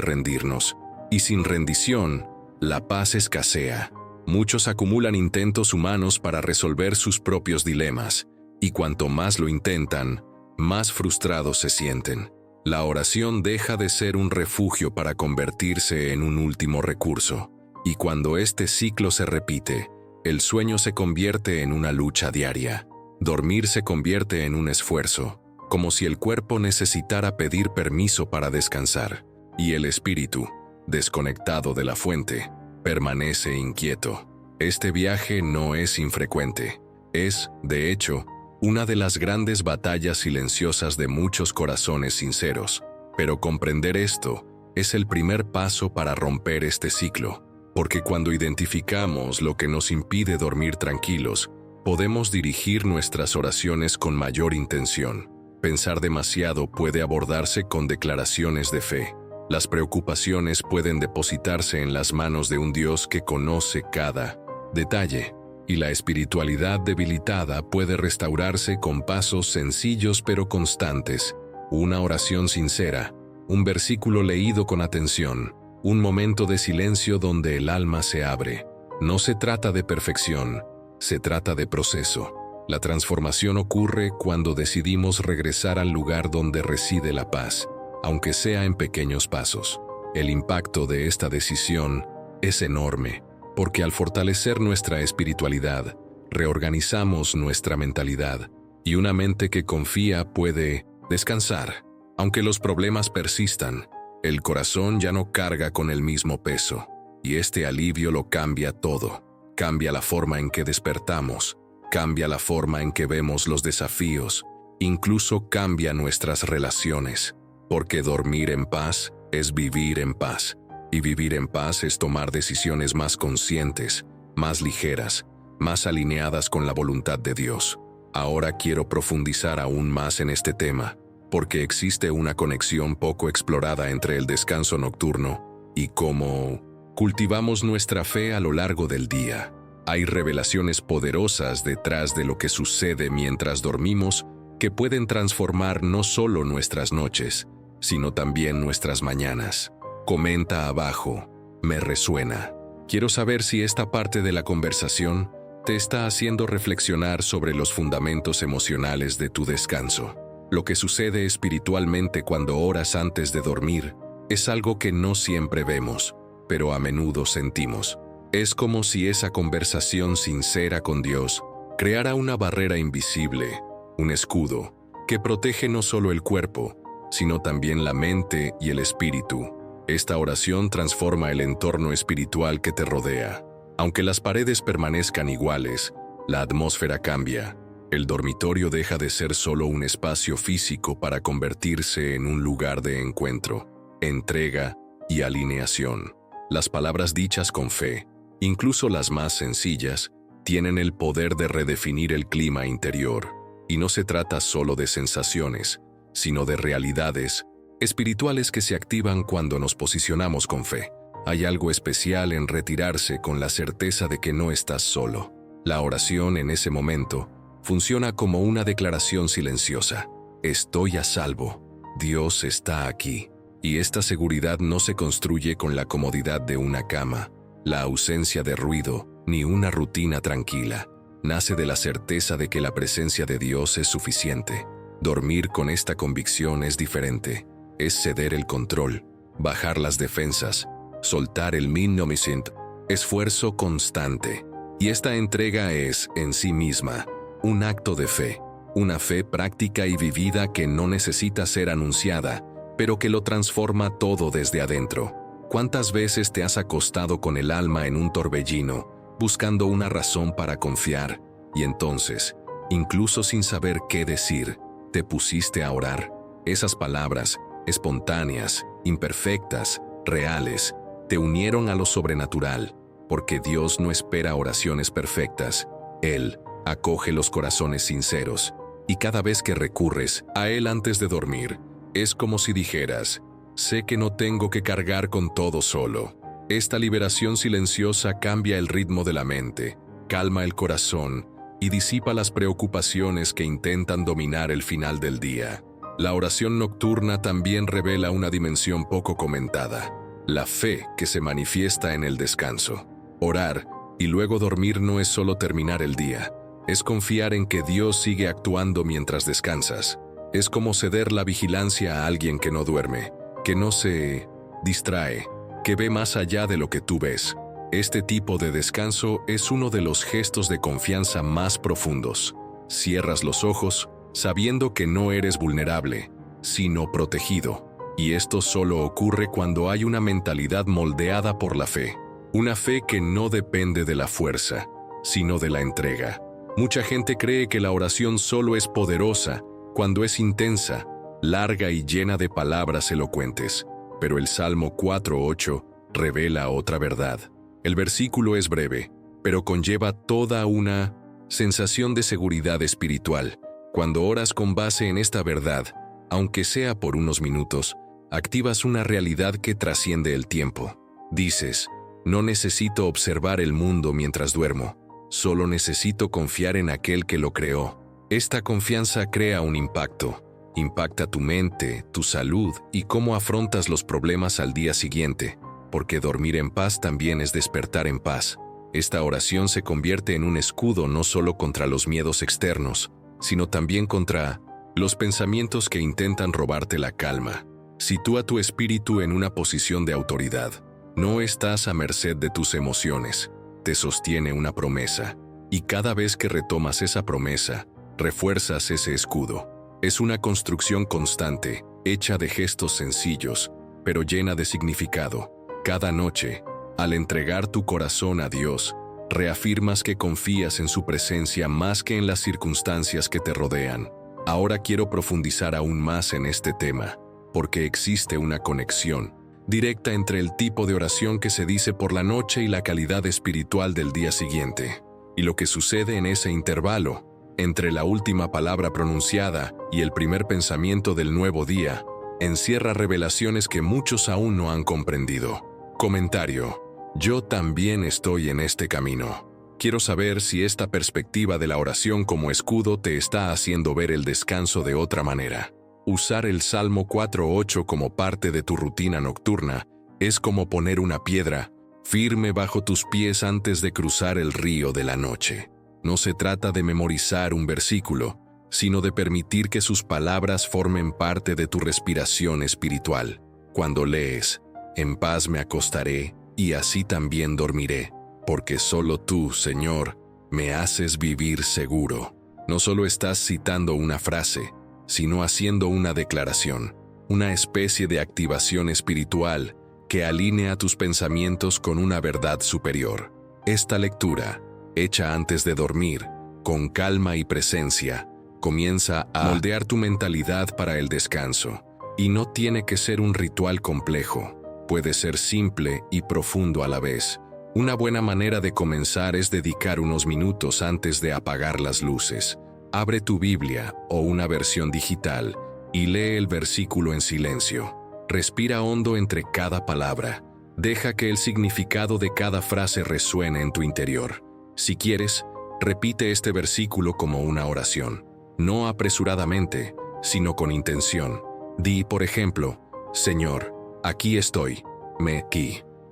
rendirnos. Y sin rendición, la paz escasea. Muchos acumulan intentos humanos para resolver sus propios dilemas, y cuanto más lo intentan, más frustrados se sienten. La oración deja de ser un refugio para convertirse en un último recurso. Y cuando este ciclo se repite, el sueño se convierte en una lucha diaria. Dormir se convierte en un esfuerzo, como si el cuerpo necesitara pedir permiso para descansar. Y el espíritu, desconectado de la fuente, permanece inquieto. Este viaje no es infrecuente. Es, de hecho, una de las grandes batallas silenciosas de muchos corazones sinceros. Pero comprender esto es el primer paso para romper este ciclo, porque cuando identificamos lo que nos impide dormir tranquilos, podemos dirigir nuestras oraciones con mayor intención. Pensar demasiado puede abordarse con declaraciones de fe. Las preocupaciones pueden depositarse en las manos de un Dios que conoce cada detalle. y la espiritualidad debilitada puede restaurarse con pasos sencillos pero constantes, una oración sincera, un versículo leído con atención, un momento de silencio donde el alma se abre. No se trata de perfección, se trata de proceso. La transformación ocurre cuando decidimos regresar al lugar donde reside la paz, aunque sea en pequeños pasos. El impacto de esta decisión es enorme, porque al fortalecer nuestra espiritualidad, reorganizamos nuestra mentalidad, y una mente que confía puede descansar. Aunque los problemas persistan, el corazón ya no carga con el mismo peso, y este alivio lo cambia todo. Cambia la forma en que despertamos, cambia la forma en que vemos los desafíos, incluso cambia nuestras relaciones, porque dormir en paz es vivir en paz, y vivir en paz es tomar decisiones más conscientes, más ligeras, más alineadas con la voluntad de Dios. Ahora quiero profundizar aún más en este tema, porque existe una conexión poco explorada entre el descanso nocturno y cómo cultivamos nuestra fe a lo largo del día. Hay revelaciones poderosas detrás de lo que sucede mientras dormimos que pueden transformar no solo nuestras noches, sino también nuestras mañanas. Comenta abajo, me resuena. Quiero saber si esta parte de la conversación te está haciendo reflexionar sobre los fundamentos emocionales de tu descanso. Lo que sucede espiritualmente cuando oras antes de dormir es algo que no siempre vemos, pero a menudo sentimos. Es como si esa conversación sincera con Dios creara una barrera invisible, un escudo, que protege no solo el cuerpo, sino también la mente y el espíritu. Esta oración transforma el entorno espiritual que te rodea. Aunque las paredes permanezcan iguales, la atmósfera cambia. El dormitorio deja de ser solo un espacio físico para convertirse en un lugar de encuentro, entrega y alineación. Las palabras dichas con fe, incluso las más sencillas, tienen el poder de redefinir el clima interior. Y no se trata solo de sensaciones, sino de realidades espirituales que se activan cuando nos posicionamos con fe. Hay algo especial en retirarse con la certeza de que no estás solo. La oración en ese momento funciona como una declaración silenciosa. Estoy a salvo. Dios está aquí. Y esta seguridad no se construye con la comodidad de una cama, la ausencia de ruido, ni una rutina tranquila. Nace de la certeza de que la presencia de Dios es suficiente. Dormir con esta convicción es diferente. Es ceder el control, bajar las defensas, soltar el minimizant, esfuerzo constante. Y esta entrega es, en sí misma, un acto de fe. Una fe práctica y vivida que no necesita ser anunciada, pero que lo transforma todo desde adentro. ¿Cuántas veces te has acostado con el alma en un torbellino, buscando una razón para confiar, y entonces, incluso sin saber qué decir, te pusiste a orar? Esas palabras, espontáneas, imperfectas, reales, te unieron a lo sobrenatural, porque Dios no espera oraciones perfectas. Él acoge los corazones sinceros, y cada vez que recurres a Él antes de dormir, es como si dijeras, sé que no tengo que cargar con todo solo. Esta liberación silenciosa cambia el ritmo de la mente, calma el corazón y disipa las preocupaciones que intentan dominar el final del día. La oración nocturna también revela una dimensión poco comentada, la fe que se manifiesta en el descanso. Orar y luego dormir no es solo terminar el día, es confiar en que Dios sigue actuando mientras descansas. Es como ceder la vigilancia a alguien que no duerme, que no se distrae, que ve más allá de lo que tú ves. Este tipo de descanso es uno de los gestos de confianza más profundos. Cierras los ojos, sabiendo que no eres vulnerable, sino protegido. Y esto solo ocurre cuando hay una mentalidad moldeada por la fe. Una fe que no depende de la fuerza, sino de la entrega. Mucha gente cree que la oración solo es poderosa cuando es intensa, larga y llena de palabras elocuentes. Pero el Salmo 4:8 revela otra verdad. El versículo es breve, pero conlleva toda una sensación de seguridad espiritual. Cuando oras con base en esta verdad, aunque sea por unos minutos, activas una realidad que trasciende el tiempo. Dices, no necesito observar el mundo mientras duermo. solo necesito confiar en aquel que lo creó. Esta confianza crea un impacto. Impacta tu mente, tu salud y cómo afrontas los problemas al día siguiente, porque dormir en paz también es despertar en paz. Esta oración se convierte en un escudo no solo contra los miedos externos, sino también contra los pensamientos que intentan robarte la calma. Sitúa tu espíritu en una posición de autoridad. No estás a merced de tus emociones. Te sostiene una promesa. Y cada vez que retomas esa promesa, refuerzas ese escudo. Es una construcción constante, hecha de gestos sencillos, pero llena de significado. Cada noche, al entregar tu corazón a Dios, reafirmas que confías en su presencia más que en las circunstancias que te rodean. Ahora quiero profundizar aún más en este tema, porque existe una conexión directa entre el tipo de oración que se dice por la noche y la calidad espiritual del día siguiente. Y lo que sucede en ese intervalo, entre la última palabra pronunciada y el primer pensamiento del nuevo día, encierra revelaciones que muchos aún no han comprendido. Comentario: yo también estoy en este camino. Quiero saber si esta perspectiva de la oración como escudo te está haciendo ver el descanso de otra manera. Usar el Salmo 4:8 como parte de tu rutina nocturna es como poner una piedra firme bajo tus pies antes de cruzar el río de la noche. No se trata de memorizar un versículo, sino de permitir que sus palabras formen parte de tu respiración espiritual. Cuando lees, en paz me acostaré y así también dormiré, porque solo tú, Señor, me haces vivir seguro. No solo estás citando una frase, sino haciendo una declaración, una especie de activación espiritual que alinea tus pensamientos con una verdad superior. Esta lectura, hecha antes de dormir, con calma y presencia, comienza a moldear tu mentalidad para el descanso. Y no tiene que ser un ritual complejo, puede ser simple y profundo a la vez. Una buena manera de comenzar es dedicar unos minutos antes de apagar las luces. Abre tu Biblia o una versión digital y lee el versículo en silencio. Respira hondo entre cada palabra. Deja que el significado de cada frase resuene en tu interior. Si quieres, repite este versículo como una oración, no apresuradamente, sino con intención. Di, por ejemplo, Señor, aquí estoy, me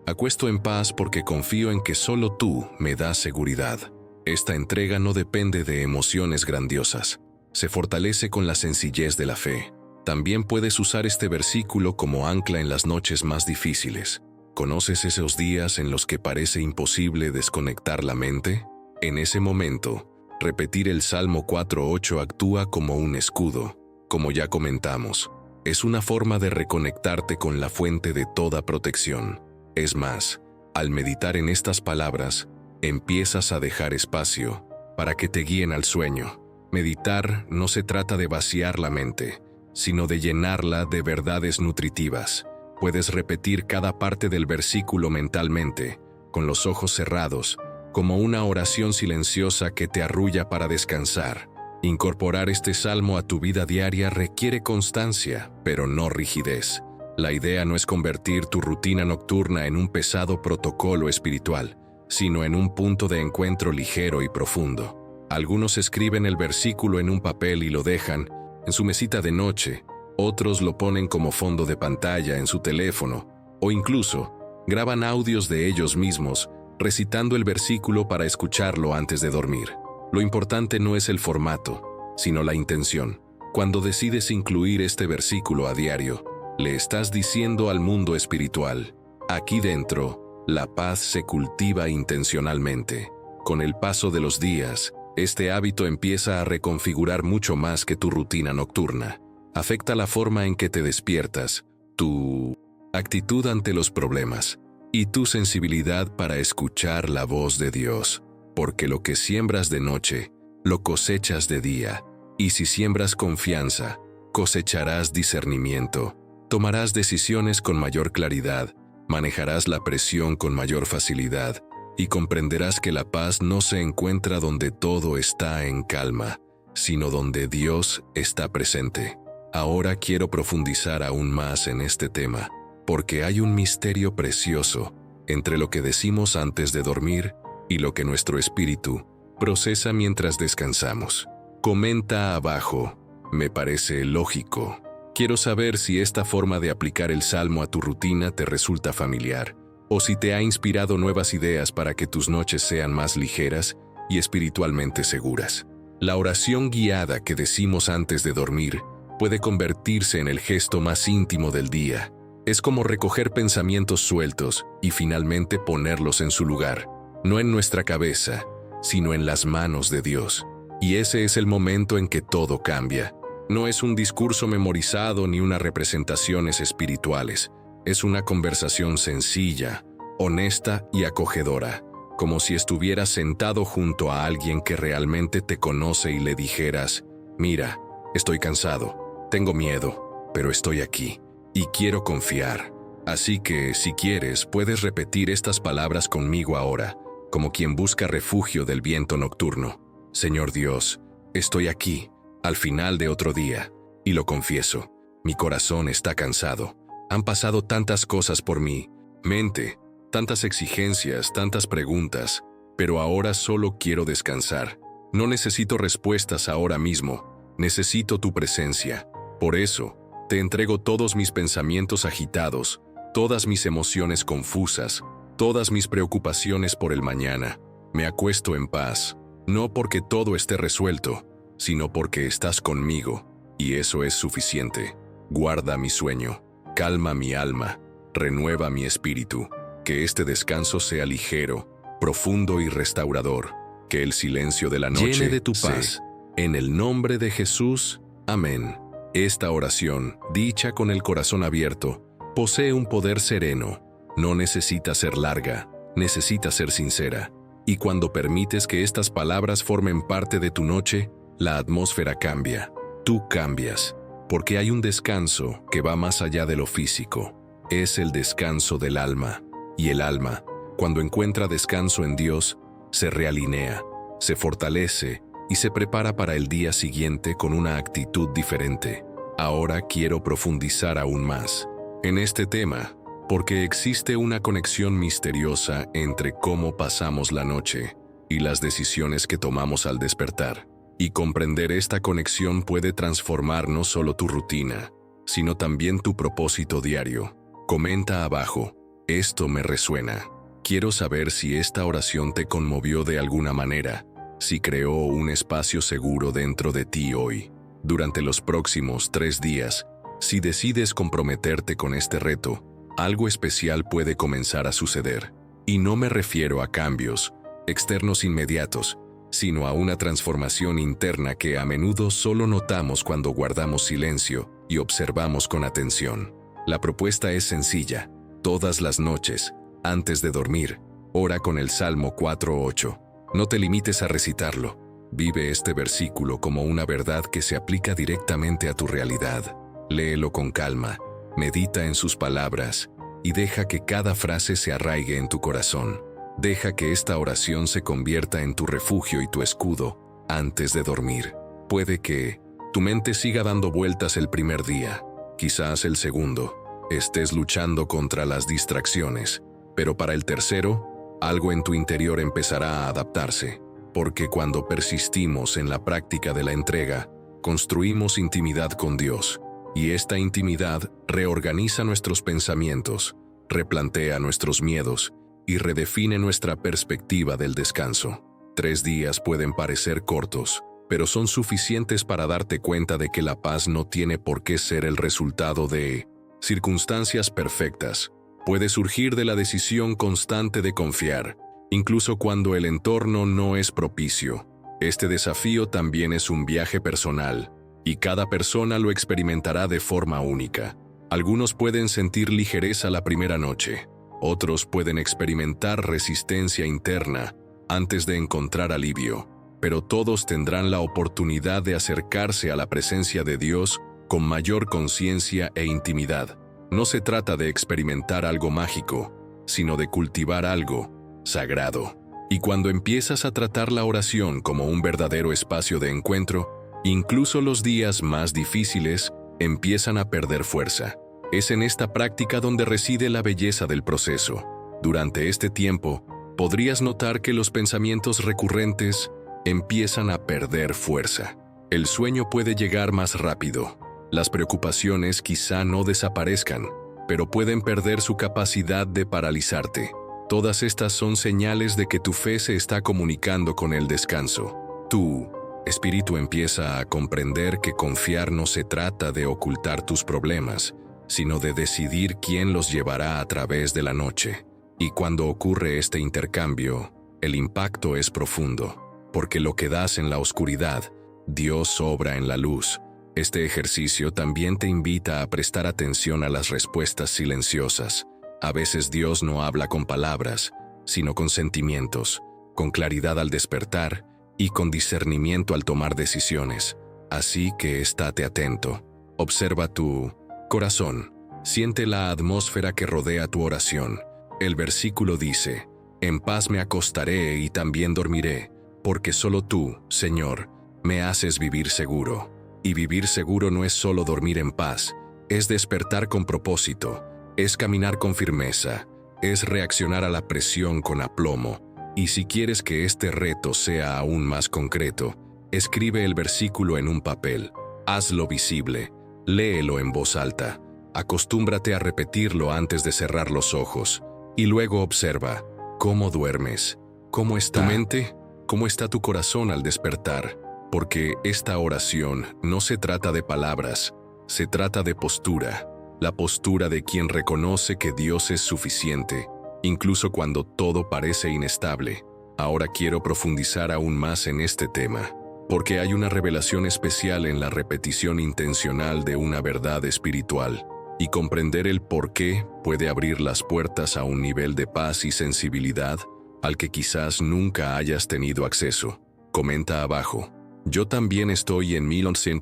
acuesto en paz porque confío en que solo tú me das seguridad. Esta entrega no depende de emociones grandiosas, se fortalece con la sencillez de la fe. También puedes usar este versículo como ancla en las noches más difíciles. ¿Conoces esos días en los que parece imposible desconectar la mente? En ese momento, repetir el Salmo 4:8 actúa como un escudo. Como ya comentamos, es una forma de reconectarte con la fuente de toda protección. Es más, al meditar en estas palabras, empiezas a dejar espacio para que te guíen al sueño. Meditar no se trata de vaciar la mente, sino de llenarla de verdades nutritivas. Puedes repetir cada parte del versículo mentalmente, con los ojos cerrados, como una oración silenciosa que te arrulla para descansar. Incorporar este salmo a tu vida diaria requiere constancia, pero no rigidez. La idea no es convertir tu rutina nocturna en un pesado protocolo espiritual, sino en un punto de encuentro ligero y profundo. Algunos escriben el versículo en un papel y lo dejan en su mesita de noche. Otros lo ponen como fondo de pantalla en su teléfono, o incluso graban audios de ellos mismos, recitando el versículo para escucharlo antes de dormir. Lo importante no es el formato, sino la intención. Cuando decides incluir este versículo a diario, le estás diciendo al mundo espiritual: aquí dentro, la paz se cultiva intencionalmente. Con el paso de los días, este hábito empieza a reconfigurar mucho más que tu rutina nocturna. Afecta la forma en que te despiertas, tu actitud ante los problemas y tu sensibilidad para escuchar la voz de Dios. Porque lo que siembras de noche, lo cosechas de día. Y si siembras confianza, cosecharás discernimiento. Tomarás decisiones con mayor claridad, manejarás la presión con mayor facilidad y comprenderás que la paz no se encuentra donde todo está en calma, sino donde Dios está presente. Ahora quiero profundizar aún más en este tema, porque hay un misterio precioso entre lo que decimos antes de dormir y lo que nuestro espíritu procesa mientras descansamos. Comenta abajo, me parece lógico. Quiero saber si esta forma de aplicar el Salmo a tu rutina te resulta familiar, o si te ha inspirado nuevas ideas para que tus noches sean más ligeras y espiritualmente seguras. La oración guiada que decimos antes de dormir puede convertirse en el gesto más íntimo del día. Es como recoger pensamientos sueltos y finalmente ponerlos en su lugar, no en nuestra cabeza, sino en las manos de Dios. Y ese es el momento en que todo cambia. No es un discurso memorizado ni unas representaciones espirituales. Es una conversación sencilla, honesta y acogedora, como si estuvieras sentado junto a alguien que realmente te conoce y le dijeras, mira, estoy cansado, tengo miedo, pero estoy aquí y quiero confiar. Así que, si quieres, puedes repetir estas palabras conmigo ahora, como quien busca refugio del viento nocturno. Señor Dios, estoy aquí, al final de otro día, y lo confieso, mi corazón está cansado. Han pasado tantas cosas por mi mente, tantas exigencias, tantas preguntas, pero ahora solo quiero descansar. No necesito respuestas ahora mismo, necesito tu presencia. Por eso, te entrego todos mis pensamientos agitados, todas mis emociones confusas, todas mis preocupaciones por el mañana. Me acuesto en paz, no porque todo esté resuelto, sino porque estás conmigo, y eso es suficiente. Guarda mi sueño, calma mi alma, renueva mi espíritu. Que este descanso sea ligero, profundo y restaurador. Que el silencio de la noche llene de tu paz. Sé. En el nombre de Jesús, amén. Esta oración, dicha con el corazón abierto, posee un poder sereno. No necesita ser larga, necesita ser sincera. Y cuando permites que estas palabras formen parte de tu noche, la atmósfera cambia. Tú cambias, porque hay un descanso que va más allá de lo físico. Es el descanso del alma. Y el alma, cuando encuentra descanso en Dios, se realinea, se fortalece y se prepara para el día siguiente con una actitud diferente. Ahora quiero profundizar aún más en este tema, porque existe una conexión misteriosa entre cómo pasamos la noche y las decisiones que tomamos al despertar. Y comprender esta conexión puede transformar no solo tu rutina, sino también tu propósito diario. Comenta abajo, esto me resuena. Quiero saber si esta oración te conmovió de alguna manera, si creó un espacio seguro dentro de ti hoy. Durante los próximos 3 días, si decides comprometerte con este reto, algo especial puede comenzar a suceder. Y no me refiero a cambios externos inmediatos, sino a una transformación interna que a menudo solo notamos cuando guardamos silencio y observamos con atención. La propuesta es sencilla. Todas las noches, antes de dormir, ora con el Salmo 4:8. No te limites a recitarlo. Vive este versículo como una verdad que se aplica directamente a tu realidad. Léelo con calma, medita en sus palabras y deja que cada frase se arraigue en tu corazón. Deja que esta oración se convierta en tu refugio y tu escudo antes de dormir. Puede que tu mente siga dando vueltas el primer día, quizás el segundo. Estés luchando contra las distracciones, pero para el tercero, algo en tu interior empezará a adaptarse, porque cuando persistimos en la práctica de la entrega, construimos intimidad con Dios, y esta intimidad reorganiza nuestros pensamientos, replantea nuestros miedos y redefine nuestra perspectiva del descanso. 3 días pueden parecer cortos, pero son suficientes para darte cuenta de que la paz no tiene por qué ser el resultado de circunstancias perfectas. Puede surgir de la decisión constante de confiar, incluso cuando el entorno no es propicio. Este desafío también es un viaje personal, y cada persona lo experimentará de forma única. Algunos pueden sentir ligereza la primera noche, otros pueden experimentar resistencia interna antes de encontrar alivio, pero todos tendrán la oportunidad de acercarse a la presencia de Dios con mayor conciencia e intimidad. No se trata de experimentar algo mágico, sino de cultivar algo sagrado. Y cuando empiezas a tratar la oración como un verdadero espacio de encuentro, incluso los días más difíciles empiezan a perder fuerza. Es en esta práctica donde reside la belleza del proceso. Durante este tiempo, podrías notar que los pensamientos recurrentes empiezan a perder fuerza. El sueño puede llegar más rápido. Las preocupaciones quizá no desaparezcan, pero pueden perder su capacidad de paralizarte. Todas estas son señales de que tu fe se está comunicando con el descanso. Tu espíritu empieza a comprender que confiar no se trata de ocultar tus problemas, sino de decidir quién los llevará a través de la noche. Y cuando ocurre este intercambio, el impacto es profundo, porque lo que das en la oscuridad, Dios obra en la luz. Este ejercicio también te invita a prestar atención a las respuestas silenciosas. A veces Dios no habla con palabras, sino con sentimientos, con claridad al despertar y con discernimiento al tomar decisiones. Así que estate atento. Observa tu corazón. Siente la atmósfera que rodea tu oración. El versículo dice: «En paz me acostaré y también dormiré, porque solo tú, Señor, me haces vivir seguro». Y vivir seguro no es solo dormir en paz, es despertar con propósito, es caminar con firmeza, es reaccionar a la presión con aplomo. Y si quieres que este reto sea aún más concreto, escribe el versículo en un papel, hazlo visible, léelo en voz alta, acostúmbrate a repetirlo antes de cerrar los ojos, y luego observa cómo duermes, cómo está tu mente, cómo está tu corazón al despertar. Porque esta oración no se trata de palabras, se trata de postura, la postura de quien reconoce que Dios es suficiente, incluso cuando todo parece inestable. Ahora quiero profundizar aún más en este tema, porque hay una revelación especial en la repetición intencional de una verdad espiritual, y comprender el por qué puede abrir las puertas a un nivel de paz y sensibilidad al que quizás nunca hayas tenido acceso. Comenta abajo. Yo también estoy en 1100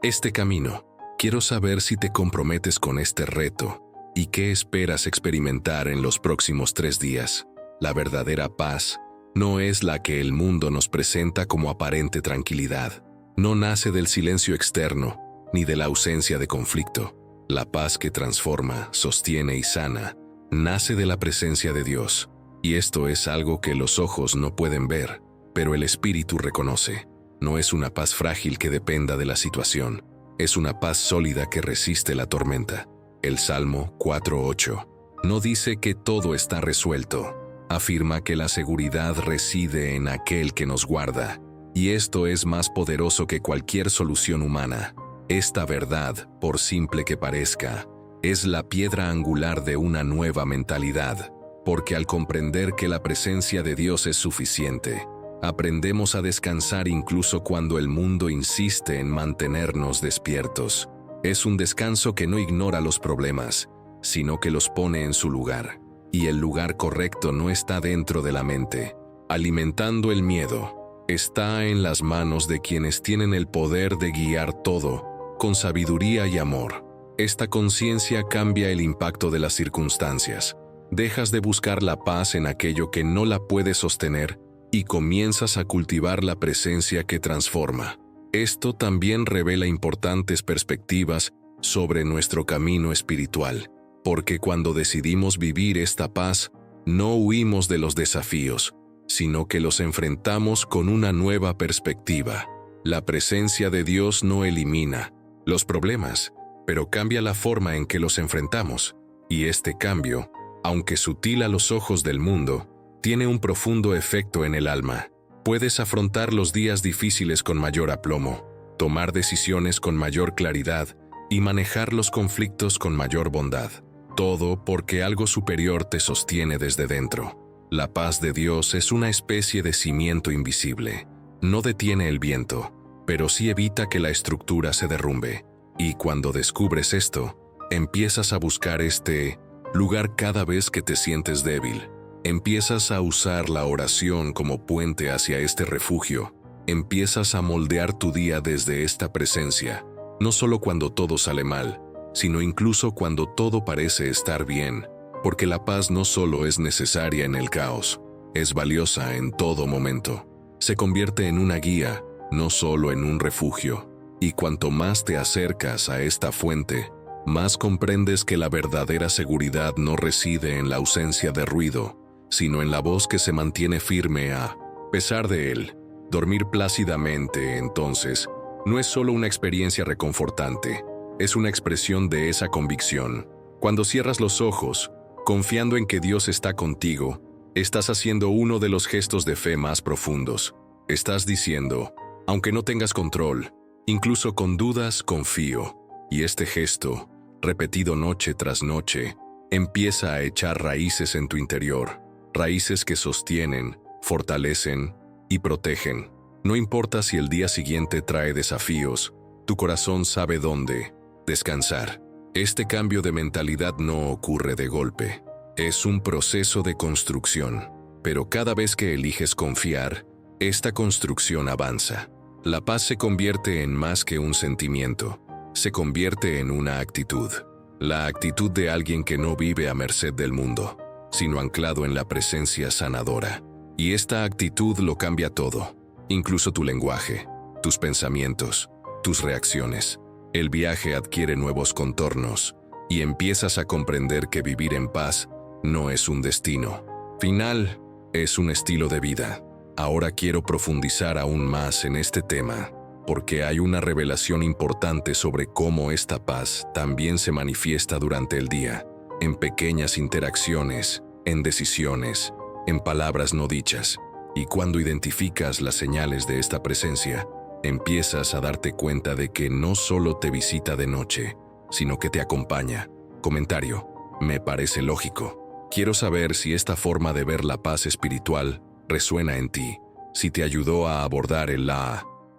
este camino. Quiero saber si te comprometes con este reto y qué esperas experimentar en los próximos 3 días. La verdadera paz no es la que el mundo nos presenta como aparente tranquilidad. No nace del silencio externo ni de la ausencia de conflicto. La paz que transforma, sostiene y sana nace de la presencia de Dios. Y esto es algo que los ojos no pueden ver, pero el espíritu reconoce. No es una paz frágil que dependa de la situación, es una paz sólida que resiste la tormenta. El Salmo 4:8 no dice que todo está resuelto, afirma que la seguridad reside en aquel que nos guarda, y esto es más poderoso que cualquier solución humana. Esta verdad, por simple que parezca, es la piedra angular de una nueva mentalidad, porque al comprender que la presencia de Dios es suficiente, aprendemos a descansar incluso cuando el mundo insiste en mantenernos despiertos. Es un descanso que no ignora los problemas, sino que los pone en su lugar. Y el lugar correcto no está dentro de la mente, alimentando el miedo. Está en las manos de quienes tienen el poder de guiar todo, con sabiduría y amor. Esta conciencia cambia el impacto de las circunstancias. Dejas de buscar la paz en aquello que no la puede sostener y comienzas a cultivar la presencia que transforma. Esto también revela importantes perspectivas sobre nuestro camino espiritual, porque cuando decidimos vivir esta paz, no huimos de los desafíos, sino que los enfrentamos con una nueva perspectiva. La presencia de Dios no elimina los problemas, pero cambia la forma en que los enfrentamos, y este cambio, aunque sutil a los ojos del mundo, tiene un profundo efecto en el alma. Puedes afrontar los días difíciles con mayor aplomo, tomar decisiones con mayor claridad y manejar los conflictos con mayor bondad. Todo porque algo superior te sostiene desde dentro. La paz de Dios es una especie de cimiento invisible. No detiene el viento, pero sí evita que la estructura se derrumbe. Y cuando descubres esto, empiezas a buscar este lugar cada vez que te sientes débil. Empiezas a usar la oración como puente hacia este refugio. Empiezas a moldear tu día desde esta presencia, no solo cuando todo sale mal, sino incluso cuando todo parece estar bien, porque la paz no solo es necesaria en el caos, es valiosa en todo momento. Se convierte en una guía, no solo en un refugio. Y cuanto más te acercas a esta fuente, más comprendes que la verdadera seguridad no reside en la ausencia de ruido, sino en la voz que se mantiene firme a pesar de él. Dormir plácidamente, entonces, no es solo una experiencia reconfortante, es una expresión de esa convicción. Cuando cierras los ojos, confiando en que Dios está contigo, estás haciendo uno de los gestos de fe más profundos. Estás diciendo, aunque no tengas control, incluso con dudas, confío. Y este gesto, repetido noche tras noche, empieza a echar raíces en tu interior, raíces que sostienen, fortalecen y protegen. No importa si el día siguiente trae desafíos, tu corazón sabe dónde descansar. Este cambio de mentalidad no ocurre de golpe. Es un proceso de construcción, pero cada vez que eliges confiar, esta construcción avanza. La paz se convierte en más que un sentimiento, se convierte en una actitud. La actitud de alguien que no vive a merced del mundo, sino anclado en la presencia sanadora. Y esta actitud lo cambia todo, incluso tu lenguaje, tus pensamientos, tus reacciones. El viaje adquiere nuevos contornos y empiezas a comprender que vivir en paz no es un destino final, es un estilo de vida. Ahora quiero profundizar aún más en este tema, porque hay una revelación importante sobre cómo esta paz también se manifiesta durante el día, en pequeñas interacciones, en decisiones, en palabras no dichas. Y cuando identificas las señales de esta presencia, empiezas a darte cuenta de que no solo te visita de noche, sino que te acompaña. Comentario: me parece lógico. Quiero saber si esta forma de ver la paz espiritual resuena en ti, si te ayudó a abordar el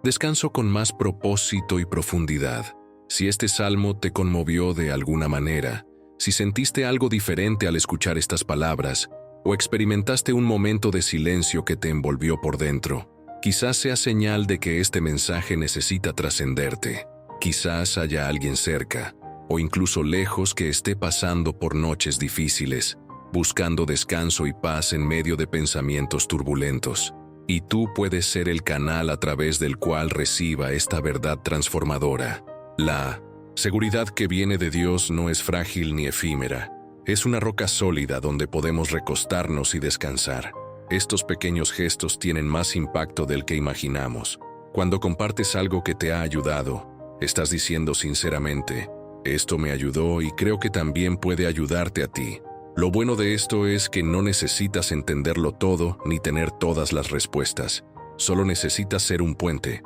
descanso con más propósito y profundidad, si este salmo te conmovió de alguna manera, si sentiste algo diferente al escuchar estas palabras, o experimentaste un momento de silencio que te envolvió por dentro. Quizás sea señal de que este mensaje necesita trascenderte. Quizás haya alguien cerca, o incluso lejos, que esté pasando por noches difíciles, buscando descanso y paz en medio de pensamientos turbulentos. Y tú puedes ser el canal a través del cual reciba esta verdad transformadora. La seguridad que viene de Dios no es frágil ni efímera. Es una roca sólida donde podemos recostarnos y descansar. Estos pequeños gestos tienen más impacto del que imaginamos. Cuando compartes algo que te ha ayudado, estás diciendo sinceramente, esto me ayudó y creo que también puede ayudarte a ti. Lo bueno de esto es que no necesitas entenderlo todo ni tener todas las respuestas. Solo necesitas ser un puente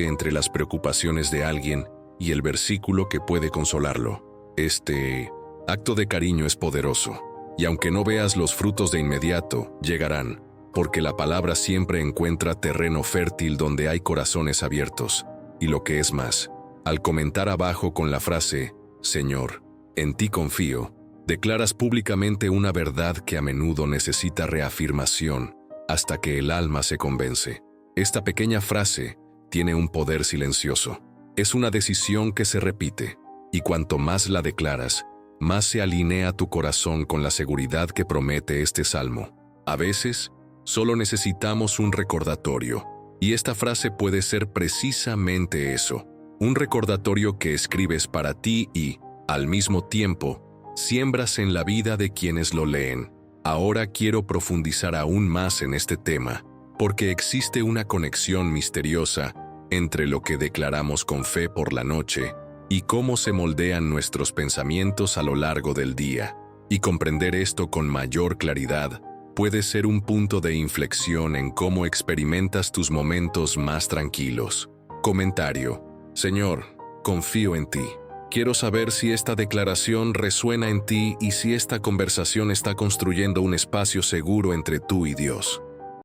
entre las preocupaciones de alguien y el versículo que puede consolarlo. Este acto de cariño es poderoso, y aunque no veas los frutos de inmediato, llegarán, porque la palabra siempre encuentra terreno fértil donde hay corazones abiertos. Y lo que es más, al comentar abajo con la frase, Señor, en ti confío, declaras públicamente una verdad que a menudo necesita reafirmación hasta que el alma se convence. Esta pequeña frase tiene un poder silencioso. Es una decisión que se repite, y cuanto más la declaras, más se alinea tu corazón con la seguridad que promete este salmo. A veces, solo necesitamos un recordatorio, y esta frase puede ser precisamente eso, un recordatorio que escribes para ti y, al mismo tiempo, siembras en la vida de quienes lo leen. Ahora quiero profundizar aún más en este tema, porque existe una conexión misteriosa entre lo que declaramos con fe por la noche y cómo se moldean nuestros pensamientos a lo largo del día. Y comprender esto con mayor claridad puede ser un punto de inflexión en cómo experimentas tus momentos más tranquilos. Comentario: Señor, confío en ti. Quiero saber si esta declaración resuena en ti y si esta conversación está construyendo un espacio seguro entre tú y Dios.